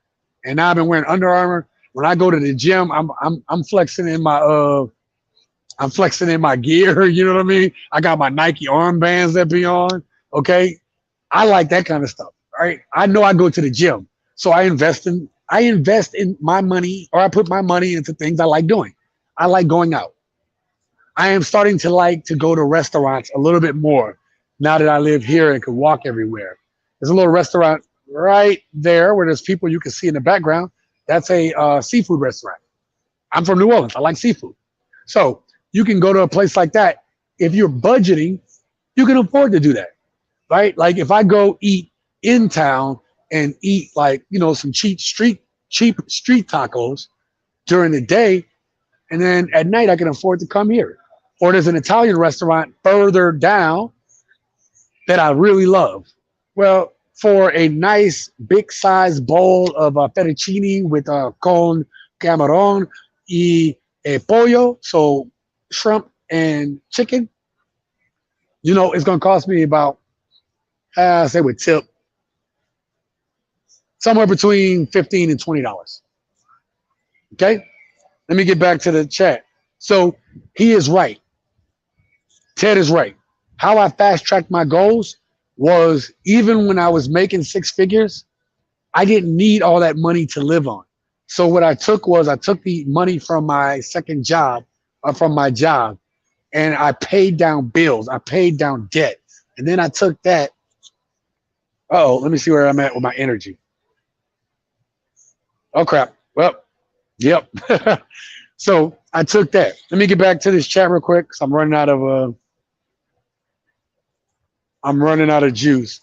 and now I've been wearing Under Armour. When I go to the gym, I'm flexing in my I'm flexing in my gear, you know what I mean? I got my Nike armbands that be on. Okay. I like that kind of stuff. Right. I know I go to the gym. So I invest in my money, or I put my money into things I like doing. I like going out. I am starting to like to go to restaurants a little bit more now that I live here and can walk everywhere. There's a little restaurant right there where there's people you can see in the background. That's a seafood restaurant. I'm from New Orleans. I like seafood. So you can go to a place like that. If you're budgeting, you can afford to do that, right? Like if I go eat in town and eat like, some cheap street tacos during the day, and then at night I can afford to come here. Or there's an Italian restaurant further down that I really love. Well, for a nice big size bowl of fettuccine with con camarón y pollo, so shrimp and chicken, it's going to cost me about, say with tip, somewhere between $15 and $20. Okay? Let me get back to the chat. So he is right. Ted is right. How I fast tracked my goals was, even when I was making six figures, I didn't need all that money to live on. So what I took the money from my second job, or from my job, and I paid down bills. I paid down debt. And then I took that. Let me see where I'm at with my energy. Oh, crap. Well, yep. So I took that. Let me get back to this chat real quick because I'm running out of juice.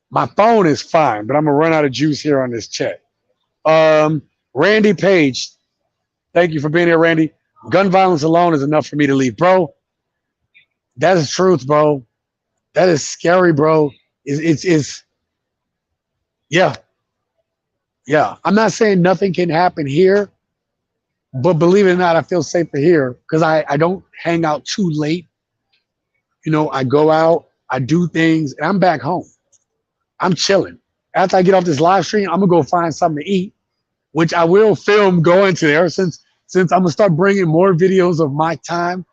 My phone is fine, but I'm gonna run out of juice here on this chat. Randy Page, thank you for being here, Randy. Gun violence alone is enough for me to leave, bro. That is truth, bro. That is scary, bro. It's yeah. I'm not saying nothing can happen here, but believe it or not, I feel safer here because I don't hang out too late. I go out, I do things, and I'm back home. I'm chilling. After I get off this live stream, I'm gonna go find something to eat, which I will film going to there since I'm gonna start bringing more videos of my time.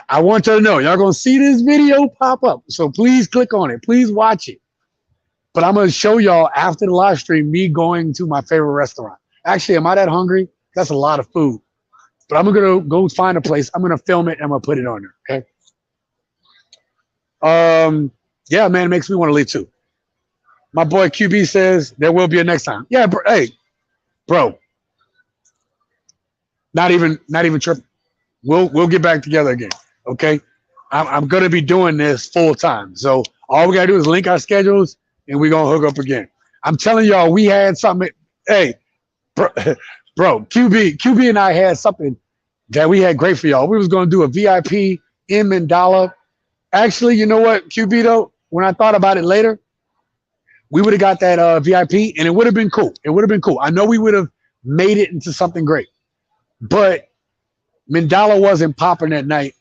I want you to know, y'all gonna see this video pop up. So please click on it. Please watch it. But I'm gonna show y'all after the live stream me going to my favorite restaurant. Actually, am I that hungry? That's a lot of food. But I'm gonna go find a place. I'm gonna film it and I'm gonna put it on there. Okay. Yeah, man, it makes me want to leave too. My boy QB says there will be a next time. Yeah, bro, hey, bro. Not even tripping. We'll get back together again. Okay. I'm gonna be doing this full time. So all we gotta do is link our schedules and we're gonna hook up again. I'm telling y'all, we had something. Hey, bro, QB and I had something that we had great for y'all. We was gonna do a VIP in Mandala. Actually, you know what, QB though, when I thought about it later, we would have got that VIP and it would have been cool. It would have been cool. I know we would have made it into something great, but Mandala wasn't popping that night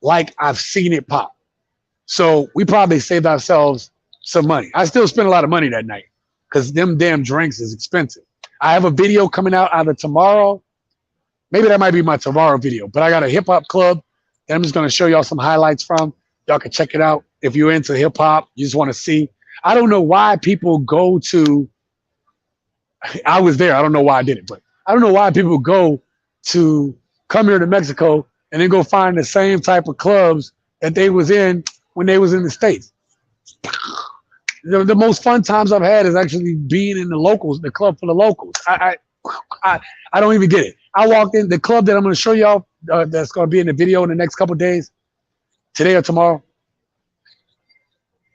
like I've seen it pop. So we probably saved ourselves some money. I still spent a lot of money that night because them damn drinks is expensive. I have a video coming out either tomorrow. Maybe that might be my tomorrow video, but I got a hip hop club that I'm just going to show y'all some highlights from. Y'all can check it out. If you're into hip hop, you just want to see. I don't know why people go to, I was there. I don't know why I did it, but I don't know why people go to come here to Mexico and then go find the same type of clubs that they was in when they was in the States. the most fun times I've had is actually being in the locals, the club for the locals. I don't even get it. I walked in the club that I'm going to show y'all that's going to be in the video in the next couple of days, today or tomorrow.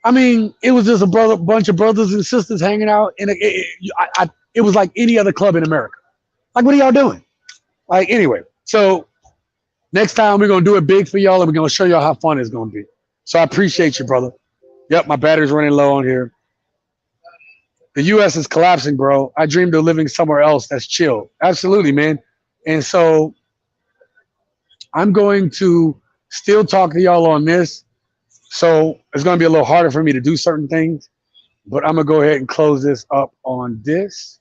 I mean, it was just a bunch of brothers and sisters hanging out, and it was like any other club in America. Like, what are y'all doing? Like, anyway, so next time we're gonna do it big for y'all, and we're gonna show y'all how fun it's gonna be. So I appreciate you, brother. Yep, my battery's running low on here. The U.S. is collapsing, bro. I dreamed of living somewhere else that's chill. Absolutely, man. And so I'm going to still talk to y'all on this. So it's going to be a little harder for me to do certain things, but I'm going to go ahead and close this up on this.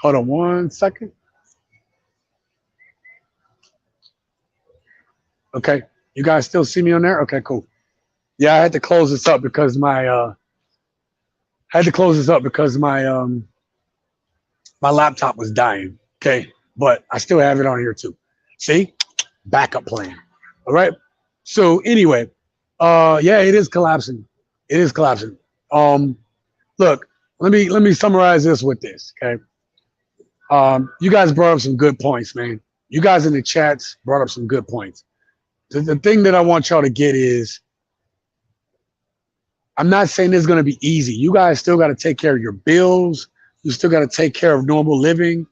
Hold on 1 second. Okay. You guys still see me on there? Okay, cool. Yeah, I had to close this up because my my laptop was dying. Okay. But I still have it on here too. See? Backup plan. All right. So anyway, yeah, it is collapsing. It is collapsing. Look, let me summarize this with this. Okay. You guys brought up some good points, man. You guys in the chats brought up some good points. The thing that I want y'all to get is, I'm not saying it's going to be easy. You guys still got to take care of your bills. You still got to take care of normal living.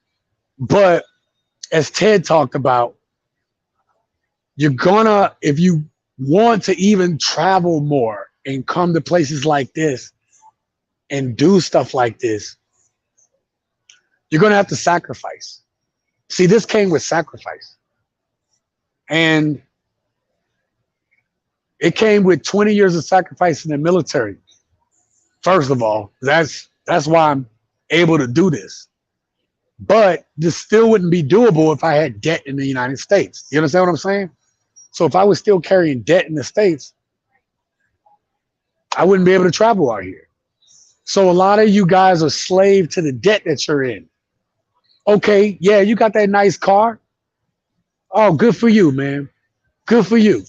But as Ted talked about, you're gonna, if you want to even travel more and come to places like this and do stuff like this, you're gonna have to sacrifice. See, this came with sacrifice. And it came with 20 years of sacrifice in the military. First of all, that's why I'm able to do this. But this still wouldn't be doable if I had debt in the United States. You understand what I'm saying? So if I was still carrying debt in the States, I wouldn't be able to travel out here. So a lot of you guys are slave to the debt that you're in. Okay, yeah, you got that nice car. Oh, good for you, man. Good for you.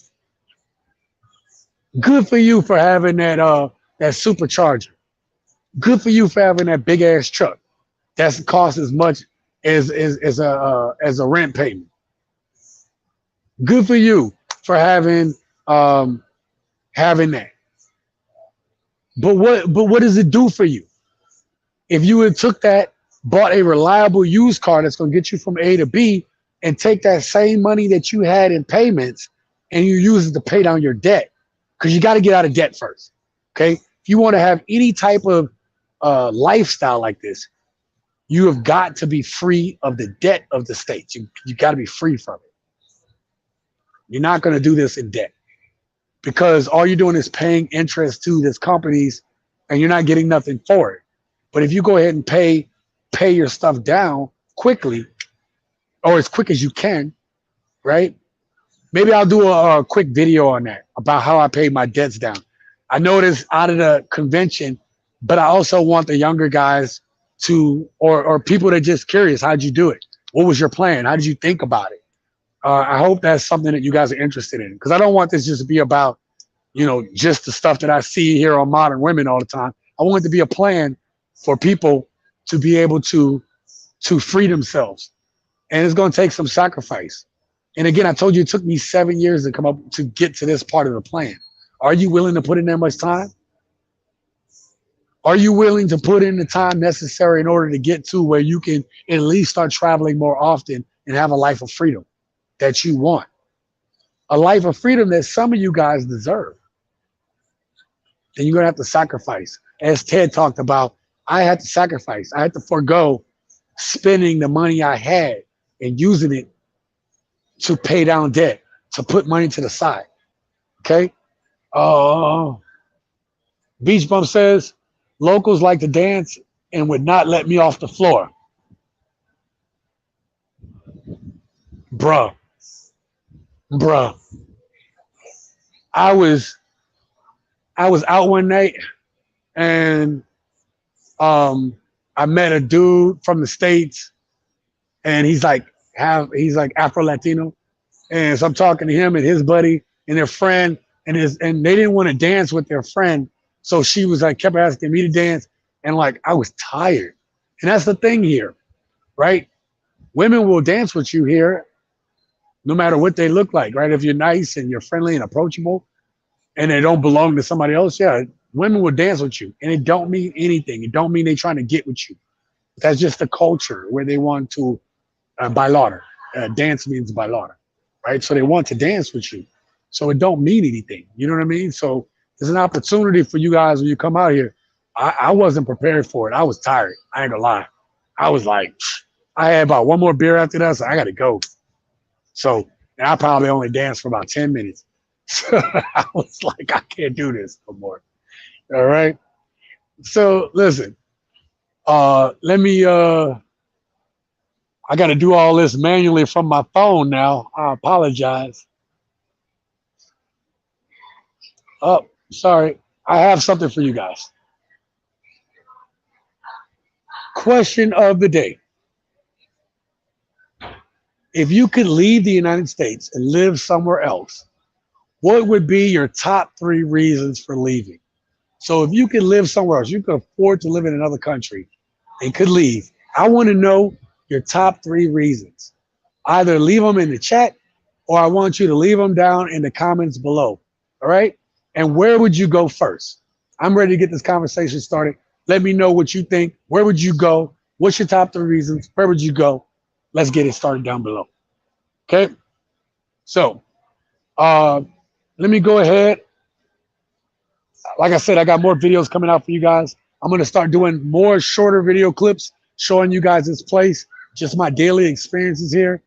Good for you for having that supercharger. Good for you for having that big ass truck. That's cost as much as a rent payment. Good for you for having that. But what does it do for you? If you had took that, bought a reliable used car that's going to get you from A to B, and take that same money that you had in payments and you use it to pay down your debt, because you got to get out of debt first. Okay, if you want to have any type of lifestyle like this, you have got to be free of the debt of the states. You got to be free from it. You're not going to do this in debt, because all you're doing is paying interest to these companies and you're not getting nothing for it. But if you go ahead and pay your stuff down quickly, or as quick as you can, right? Maybe I'll do a quick video on that about how I paid my debts down. I know it's out of the convention, but I also want the younger guys to, or people that are just curious, how'd you do it? What was your plan? How did you think about it? I hope that's something that you guys are interested in, because I don't want this just to be about, just the stuff that I see here on Modern Women all the time. I want it to be a plan for people to be able to free themselves. And it's going to take some sacrifice. And again, I told you it took me 7 years to come up to get to this part of the plan. Are you willing to put in that much time? Are you willing to put in the time necessary in order to get to where you can at least start traveling more often and have a life of freedom that you want? A life of freedom that some of you guys deserve. Then you're going to have to sacrifice. As Ted talked about, I had to sacrifice. I had to forego spending the money I had and using it to pay down debt, to put money to the side. Okay? Beach Bum says, locals like to dance and would not let me off the floor. Bruh. I was out one night and I met a dude from the States, and he's like Afro Latino. And so I'm talking to him and his buddy, and their friend and they didn't want to dance with their friend. So she was like, kept asking me to dance. And like, I was tired. And that's the thing here, right? Women will dance with you here no matter what they look like, right? If you're nice and you're friendly and approachable and they don't belong to somebody else, yeah, women will dance with you. And it don't mean anything. It don't mean they trying to get with you. That's just the culture where they want to bailar. Dance means bailar, right? So they want to dance with you. So it don't mean anything. You know what I mean? So there's an opportunity for you guys when you come out here. I wasn't prepared for it. I was tired. I ain't gonna lie. I was like, I had about one more beer after that, so I gotta go. So and I probably only danced for about 10 minutes. So I was like, I can't do this no more. All right. So listen, let me I gotta do all this manually from my phone now. I apologize. Oh, sorry. I have something for you guys. Question of the day. If you could leave the United States and live somewhere else, what would be your top 3 reasons for leaving? So if you could live somewhere else, you could afford to live in another country and could leave. I want to know your top 3 reasons. Either leave them in the chat or I want you to leave them down in the comments below. All right. And where would you go first? I'm ready to get this conversation started. Let me know what you think. Where would you go? What's your top 3 reasons? Where would you go? Let's get it started down below. Okay. So let me go ahead. Like I said, I got more videos coming out for you guys. I'm going to start doing more shorter video clips showing you guys this place, just my daily experiences here.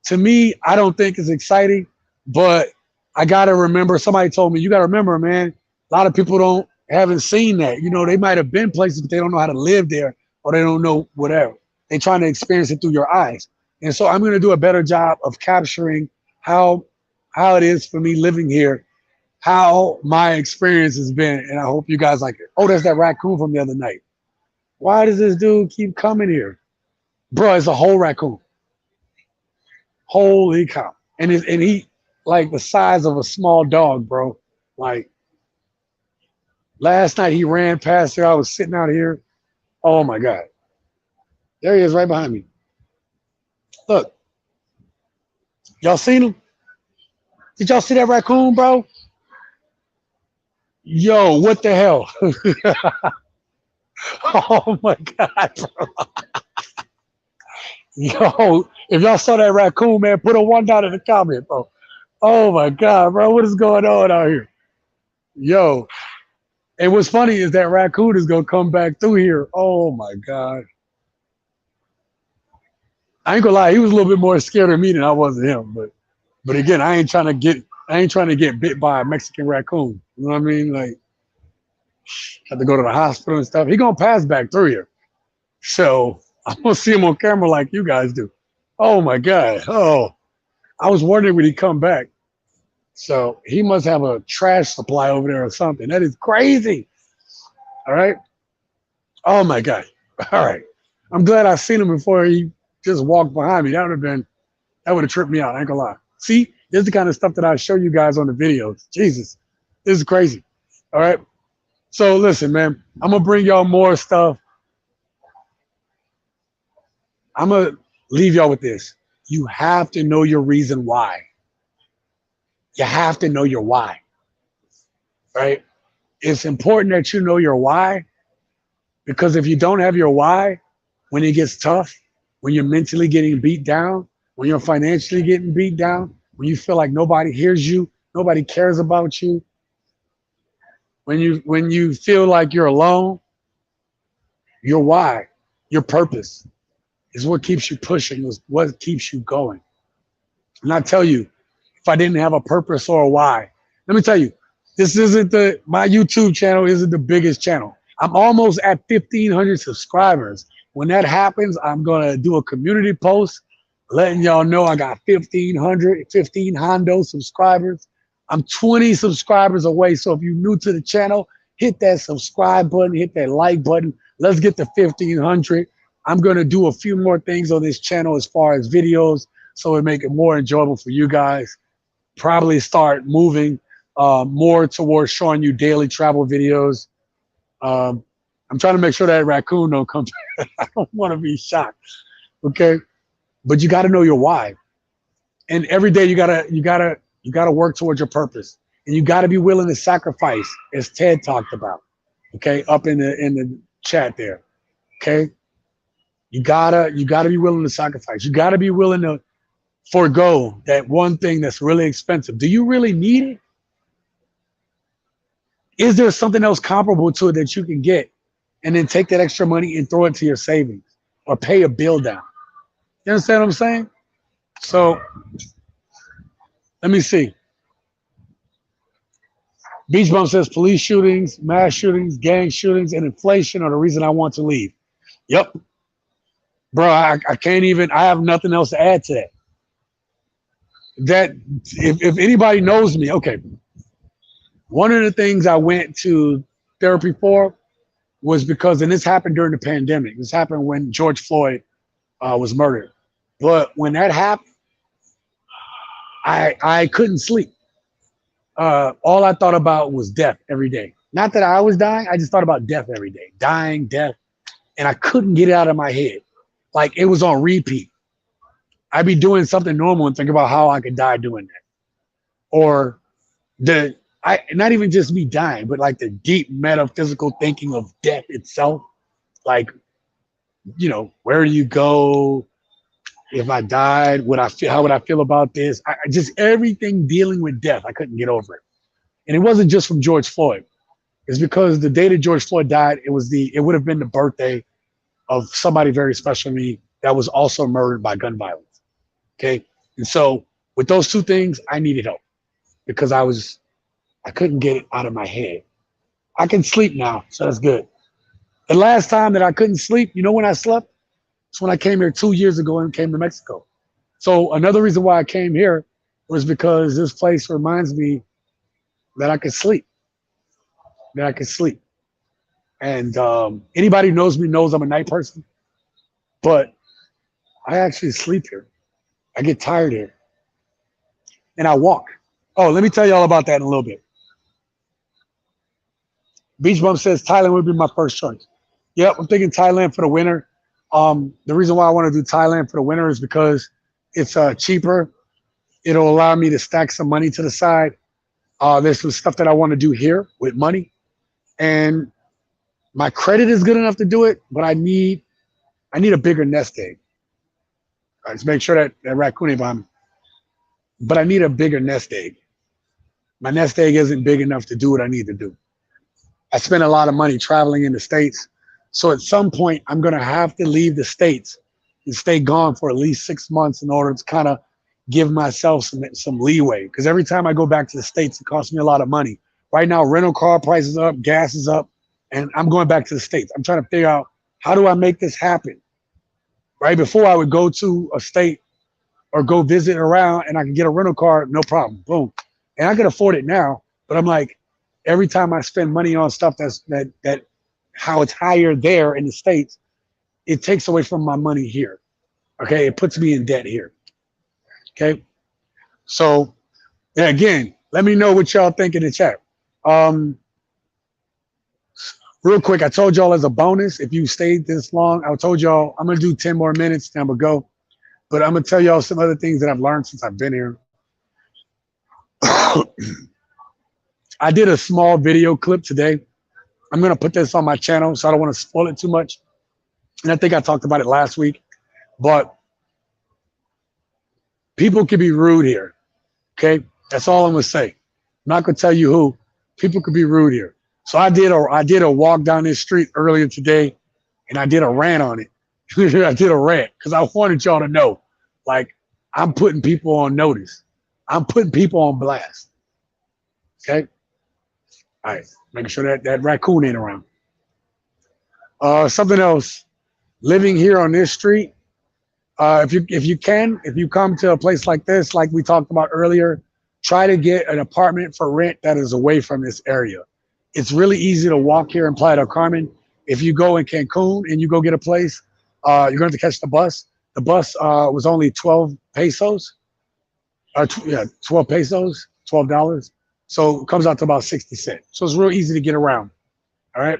To me, I don't think it's exciting, but I got to remember, somebody told me, you got to remember, man, a lot of people haven't seen that. You know, they might have been places, but they don't know how to live there or they don't know whatever. They're trying to experience it through your eyes. And so I'm going to do a better job of capturing how it is for me living here, how my experience has been, and I hope you guys like it. Oh, there's that raccoon from the other night. Why does this dude keep coming here? Bro, it's a whole raccoon. Holy cow. And he like the size of a small dog, bro. Like last night he ran past here. I was sitting out here. Oh my God. There he is right behind me. Look. Y'all seen him? Did y'all see that raccoon, bro? Yo, what the hell? Oh my God, bro. Yo, if y'all saw that raccoon, man, put a 1 down in the comment, bro. Oh my God, bro, what is going on out here? Yo, and what's funny is that raccoon is gonna come back through here. Oh my God. I ain't gonna lie, he was a little bit more scared of me than I was of him, but again, I ain't trying to get bit by a Mexican raccoon. You know what I mean? Like, had to go to the hospital and stuff. He gonna pass back through here. So I'm gonna see him on camera like you guys do. Oh my God. Oh, I was wondering when he come back. So he must have a trash supply over there or something. That is crazy. All right. Oh my God. All right. I'm glad I seen him before he just walked behind me. That would have tripped me out. I ain't gonna lie. See, this is the kind of stuff that I show you guys on the videos. Jesus, this is crazy. All right. So listen, man, I'm gonna bring y'all more stuff. I'm gonna leave y'all with this. You have to know your reason why. You have to know your why, right? It's important that you know your why, because if you don't have your why, when it gets tough, when you're mentally getting beat down, when you're financially getting beat down, when you feel like nobody hears you, nobody cares about you, when you feel like you're alone, your why, your purpose is what keeps you pushing, is what keeps you going. And I tell you, if I didn't have a purpose or a why, let me tell you, this isn't my YouTube channel isn't the biggest channel. I'm almost at 1,500 subscribers. When that happens, I'm gonna do a community post letting y'all know I got 15 Hondo subscribers. I'm 20 subscribers away. So if you're new to the channel, hit that subscribe button, hit that like button. Let's get to 1,500. I'm gonna do a few more things on this channel as far as videos, so it make it more enjoyable for you guys. probably start moving more towards showing you daily travel videos. I'm trying to make sure that raccoon don't come. I don't want to be shocked. Okay, but you got to know your why, and every day you gotta work towards your purpose, and you got to be willing to sacrifice, as Ted talked about. Okay, up in the chat there. Okay, you gotta be willing to sacrifice. You gotta be willing to forego that one thing that's really expensive. Do you really need it? Is there something else comparable to it that you can get, and then take that extra money and throw it to your savings or pay a bill down? You understand what I'm saying? So let me see. Beach Bum says police shootings, mass shootings, gang shootings, and inflation are the reason I want to leave. Yep. Bro, I can't even, I have nothing else to add to that. That if anybody knows me, okay. One of the things I went to therapy for was because, and this happened during the pandemic. This happened when George Floyd was murdered. But when that happened, I couldn't sleep. All I thought about was death every day. Not that I was dying, I just thought about death every day. Dying, death. And I couldn't get it out of my head. Like it was on repeat. I'd be doing something normal and think about how I could die doing that. Or not even just me dying, but like the deep metaphysical thinking of death itself. Like, where do you go? If I died, how would I feel about this? I just everything dealing with death, I couldn't get over it. And it wasn't just from George Floyd. It's because the day that George Floyd died, it would have been the birthday of somebody very special to me that was also murdered by gun violence. Okay. And so with those two things, I needed help because I couldn't get it out of my head. I can sleep now, so that's good. The last time that I couldn't sleep, when I slept? It's when I came here 2 years ago and came to Mexico. So another reason why I came here was because this place reminds me that I could sleep. And anybody who knows me knows I'm a night person, but I actually sleep here. I get tired here. And I walk. Oh, let me tell you all about that in a little bit. Beach Bum says Thailand would be my first choice. Yep, I'm thinking Thailand for the winter. The reason why I want to do Thailand for the winter is because it's cheaper. It'll allow me to stack some money to the side. There's some stuff that I want to do here with money. And my credit is good enough to do it, but I need a bigger nest egg. All right, let's make sure that raccoon ain't behind me. But I need a bigger nest egg. My nest egg isn't big enough to do what I need to do. I spend a lot of money traveling in the States. So at some point, I'm going to have to leave the States and stay gone for at least 6 months in order to kind of give myself some leeway. Because every time I go back to the States, it costs me a lot of money. Right now, rental car prices up, gas is up, and I'm going back to the States. I'm trying to figure out, how do I make this happen? Right before, I would go to a state or go visit around and I can get a rental car, no problem, boom. And I can afford it now, but I'm like, every time I spend money on stuff that how it's higher there in the States, it takes away from my money here. Okay, it puts me in debt here. Okay, so yeah, again, let me know what y'all think in the chat. Real quick, I told y'all as a bonus, if you stayed this long, I told y'all I'm gonna do 10 more minutes, then I'm gonna go. But I'm gonna tell y'all some other things that I've learned since I've been here. I did a small video clip today. I'm gonna put this on my channel, so I don't want to spoil it too much. And I think I talked about it last week, but people can be rude here. Okay, that's all I'm gonna say. I'm not gonna tell you who. People could be rude here. So I did a walk down this street earlier today, and I did a rant on it. I did a rant because I wanted y'all to know, like, I'm putting people on notice. I'm putting people on blast. Okay. All right. Making sure that raccoon ain't around. Something else. Living here on this street. If you come to a place like this, like we talked about earlier, try to get an apartment for rent that is away from this area. It's really easy to walk here in Playa del Carmen. If you go in Cancun and you go get a place, you're going to have to catch the bus. The bus was only 12 pesos. Yeah, 12 pesos, $12. So it comes out to about 60 cents. So it's real easy to get around. All right.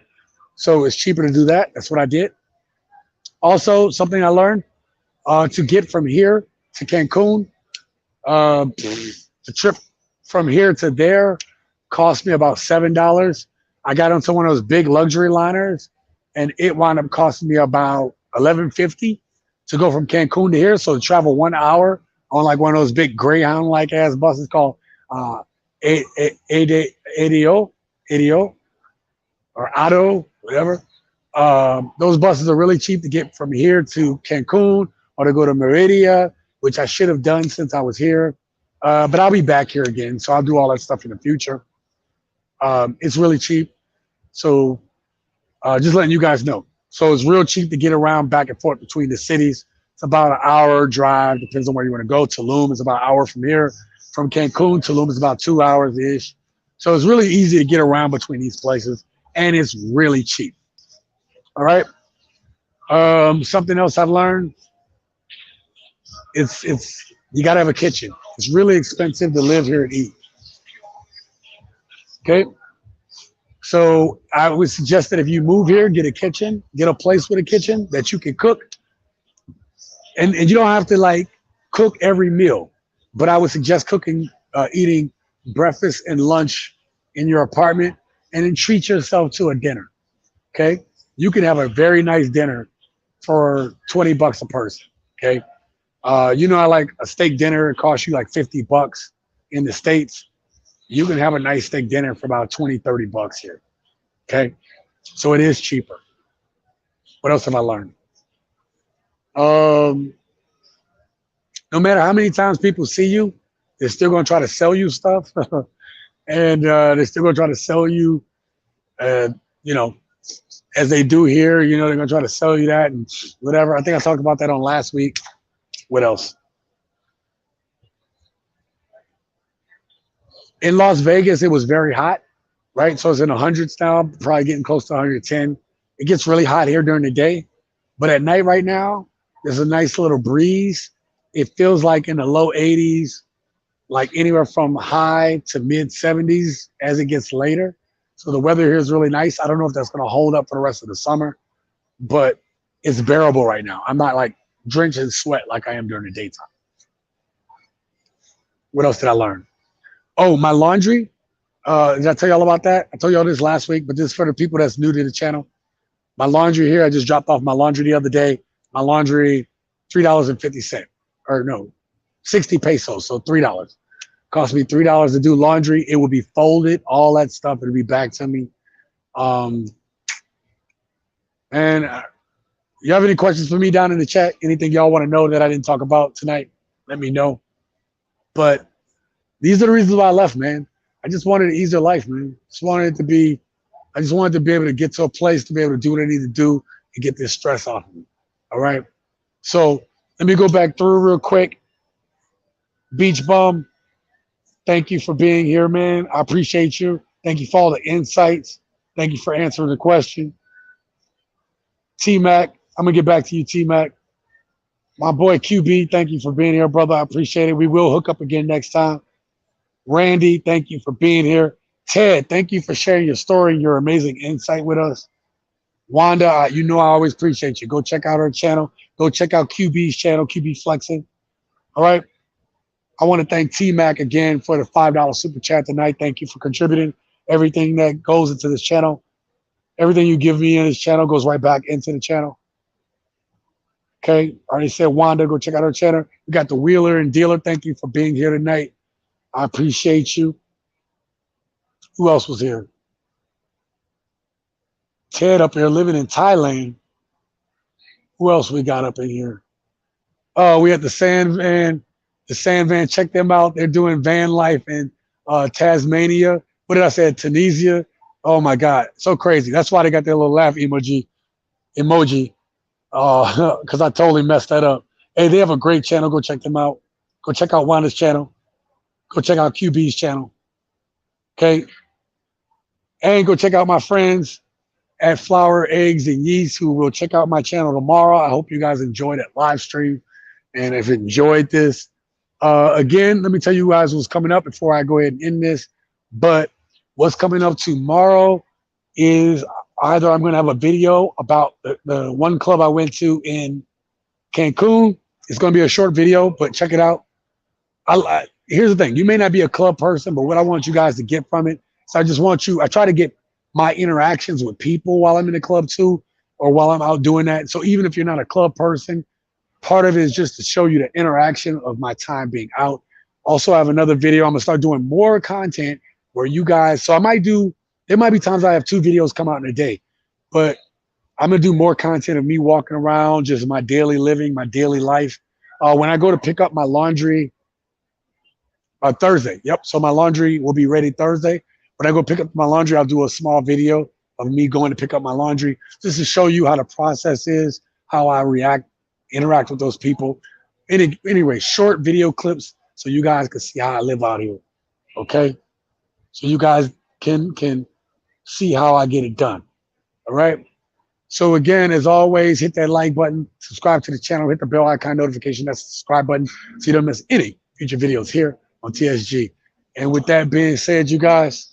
So it's cheaper to do that. That's what I did. Also, something I learned to get from here to Cancun, the trip from here to there cost me about $7. I got onto one of those big luxury liners, and it wound up costing me about 11.50 to go from Cancun to here. So to travel 1 hour on like one of those big Greyhound like ass buses called uh, ADO, ADO or Auto, whatever. Those buses are really cheap to get from here to Cancun or to go to Merida, which I should have done since I was here. But I'll be back here again, so I'll do all that stuff in the future. It's really cheap, so just letting you guys know. So it's real cheap to get around back and forth between the cities. It's about an hour drive, depends on where you want to go. Tulum is about an hour from here. From Cancun, Tulum is about 2 hours ish. So it's really easy to get around between these places, and it's really cheap. All right. Something else I've learned, it's you gotta have a kitchen. It's really expensive to live here and eat. Okay. So I would suggest that if you move here, get a kitchen, get a place with a kitchen that you can cook. And you don't have to like cook every meal, but I would suggest cooking, eating breakfast and lunch in your apartment and then treat yourself to a dinner. Okay. You can have a very nice dinner for 20 bucks a person. Okay. I like a steak dinner. It costs you like 50 bucks in the States. You can have a nice steak dinner for about 20, 30 bucks here. Okay. So it is cheaper. What else have I learned? Um, no matter how many times people see you, they're still going to try to sell you stuff. And they're still going to try to sell you, uh, you know, as they do here, they're going to try to sell you that and whatever. I think I talked about that on last week. What else? In Las Vegas, it was very hot, right? So it's in the hundreds now, probably getting close to 110. It gets really hot here during the day, but at night right now, there's a nice little breeze. It feels like in the low 80s, like anywhere from high to mid 70s as it gets later. So the weather here is really nice. I don't know if that's going to hold up for the rest of the summer, but it's bearable right now. I'm not like drenched in sweat like I am during the daytime. What else did I learn? Oh, my laundry. Did I tell y'all about that? I told y'all this last week, but this is for the people that's new to the channel. My laundry here, I just dropped off my laundry the other day. My laundry, $3.50, or no, 60 pesos, so $3. Cost me $3 to do laundry. It will be folded, all that stuff. It'll be back to me. And you have any questions for me down in the chat? Anything y'all want to know that I didn't talk about tonight? Let me know. But these are the reasons why I left, man. I just wanted an easier life, man. I just wanted to be able to get to a place to be able to do what I need to do and get this stress off of me. All right. So let me go back through real quick. Beach Bum, thank you for being here, man. I appreciate you. Thank you for all the insights. Thank you for answering the question. T-Mac, I'm going to get back to you, T-Mac. My boy QB, thank you for being here, brother. I appreciate it. We will hook up again next time. Randy, thank you for being here. Ted, thank you for sharing your story, your amazing insight with us. Wanda, I always appreciate you. Go check out her channel. Go check out QB's channel, QB Flexing. All right. I want to thank T-Mac again for the $5 super chat tonight. Thank you for contributing. Everything that goes into this channel, everything you give me in this channel goes right back into the channel. Okay. I already said Wanda, go check out her channel. We got the Wheeler and Dealer. Thank you for being here tonight. I appreciate you. Who else was here? Ted up here living in Thailand. Who else we got up in here? Oh, we had the Sand Van. The Sand Van, check them out. They're doing van life in Tasmania. What did I say? Tunisia. Oh my God, so crazy. That's why they got their little laugh emoji. Because I totally messed that up. Hey, they have a great channel. Go check them out. Go check out Wanda's channel. Go check out QB's channel. Okay. And go check out my friends at Flour, Eggs, and Yeast who will check out my channel tomorrow. I hope you guys enjoyed that live stream. And if you enjoyed this, Again, let me tell you guys what's coming up before I go ahead and end this. But what's coming up tomorrow is either I'm going to have a video about the one club I went to in Cancun. It's going to be a short video, but check it out. Here's the thing. You may not be a club person, but what I want you guys to get from it. So I try to get my interactions with people while I'm in the club too, or while I'm out doing that. So even if you're not a club person, part of it is just to show you the interaction of my time being out. Also, I have another video. I'm gonna start doing more content where you guys. So there might be times I have 2 videos come out in a day, but I'm gonna do more content of me walking around, just my daily living, my daily life. When I go to pick up my laundry Thursday, yep. So my laundry will be ready Thursday. When I go pick up my laundry, I'll do a small video of me going to pick up my laundry, just to show you how the process is, how I interact with those people. Anyway, short video clips so you guys can see how I live out here. Okay, so you guys can see how I get it done. All right. So again, as always, hit that like button, subscribe to the channel, hit the bell icon notification. That's the subscribe button so you don't miss any future videos here on TSG. And with that being said, you guys,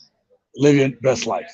live your best life.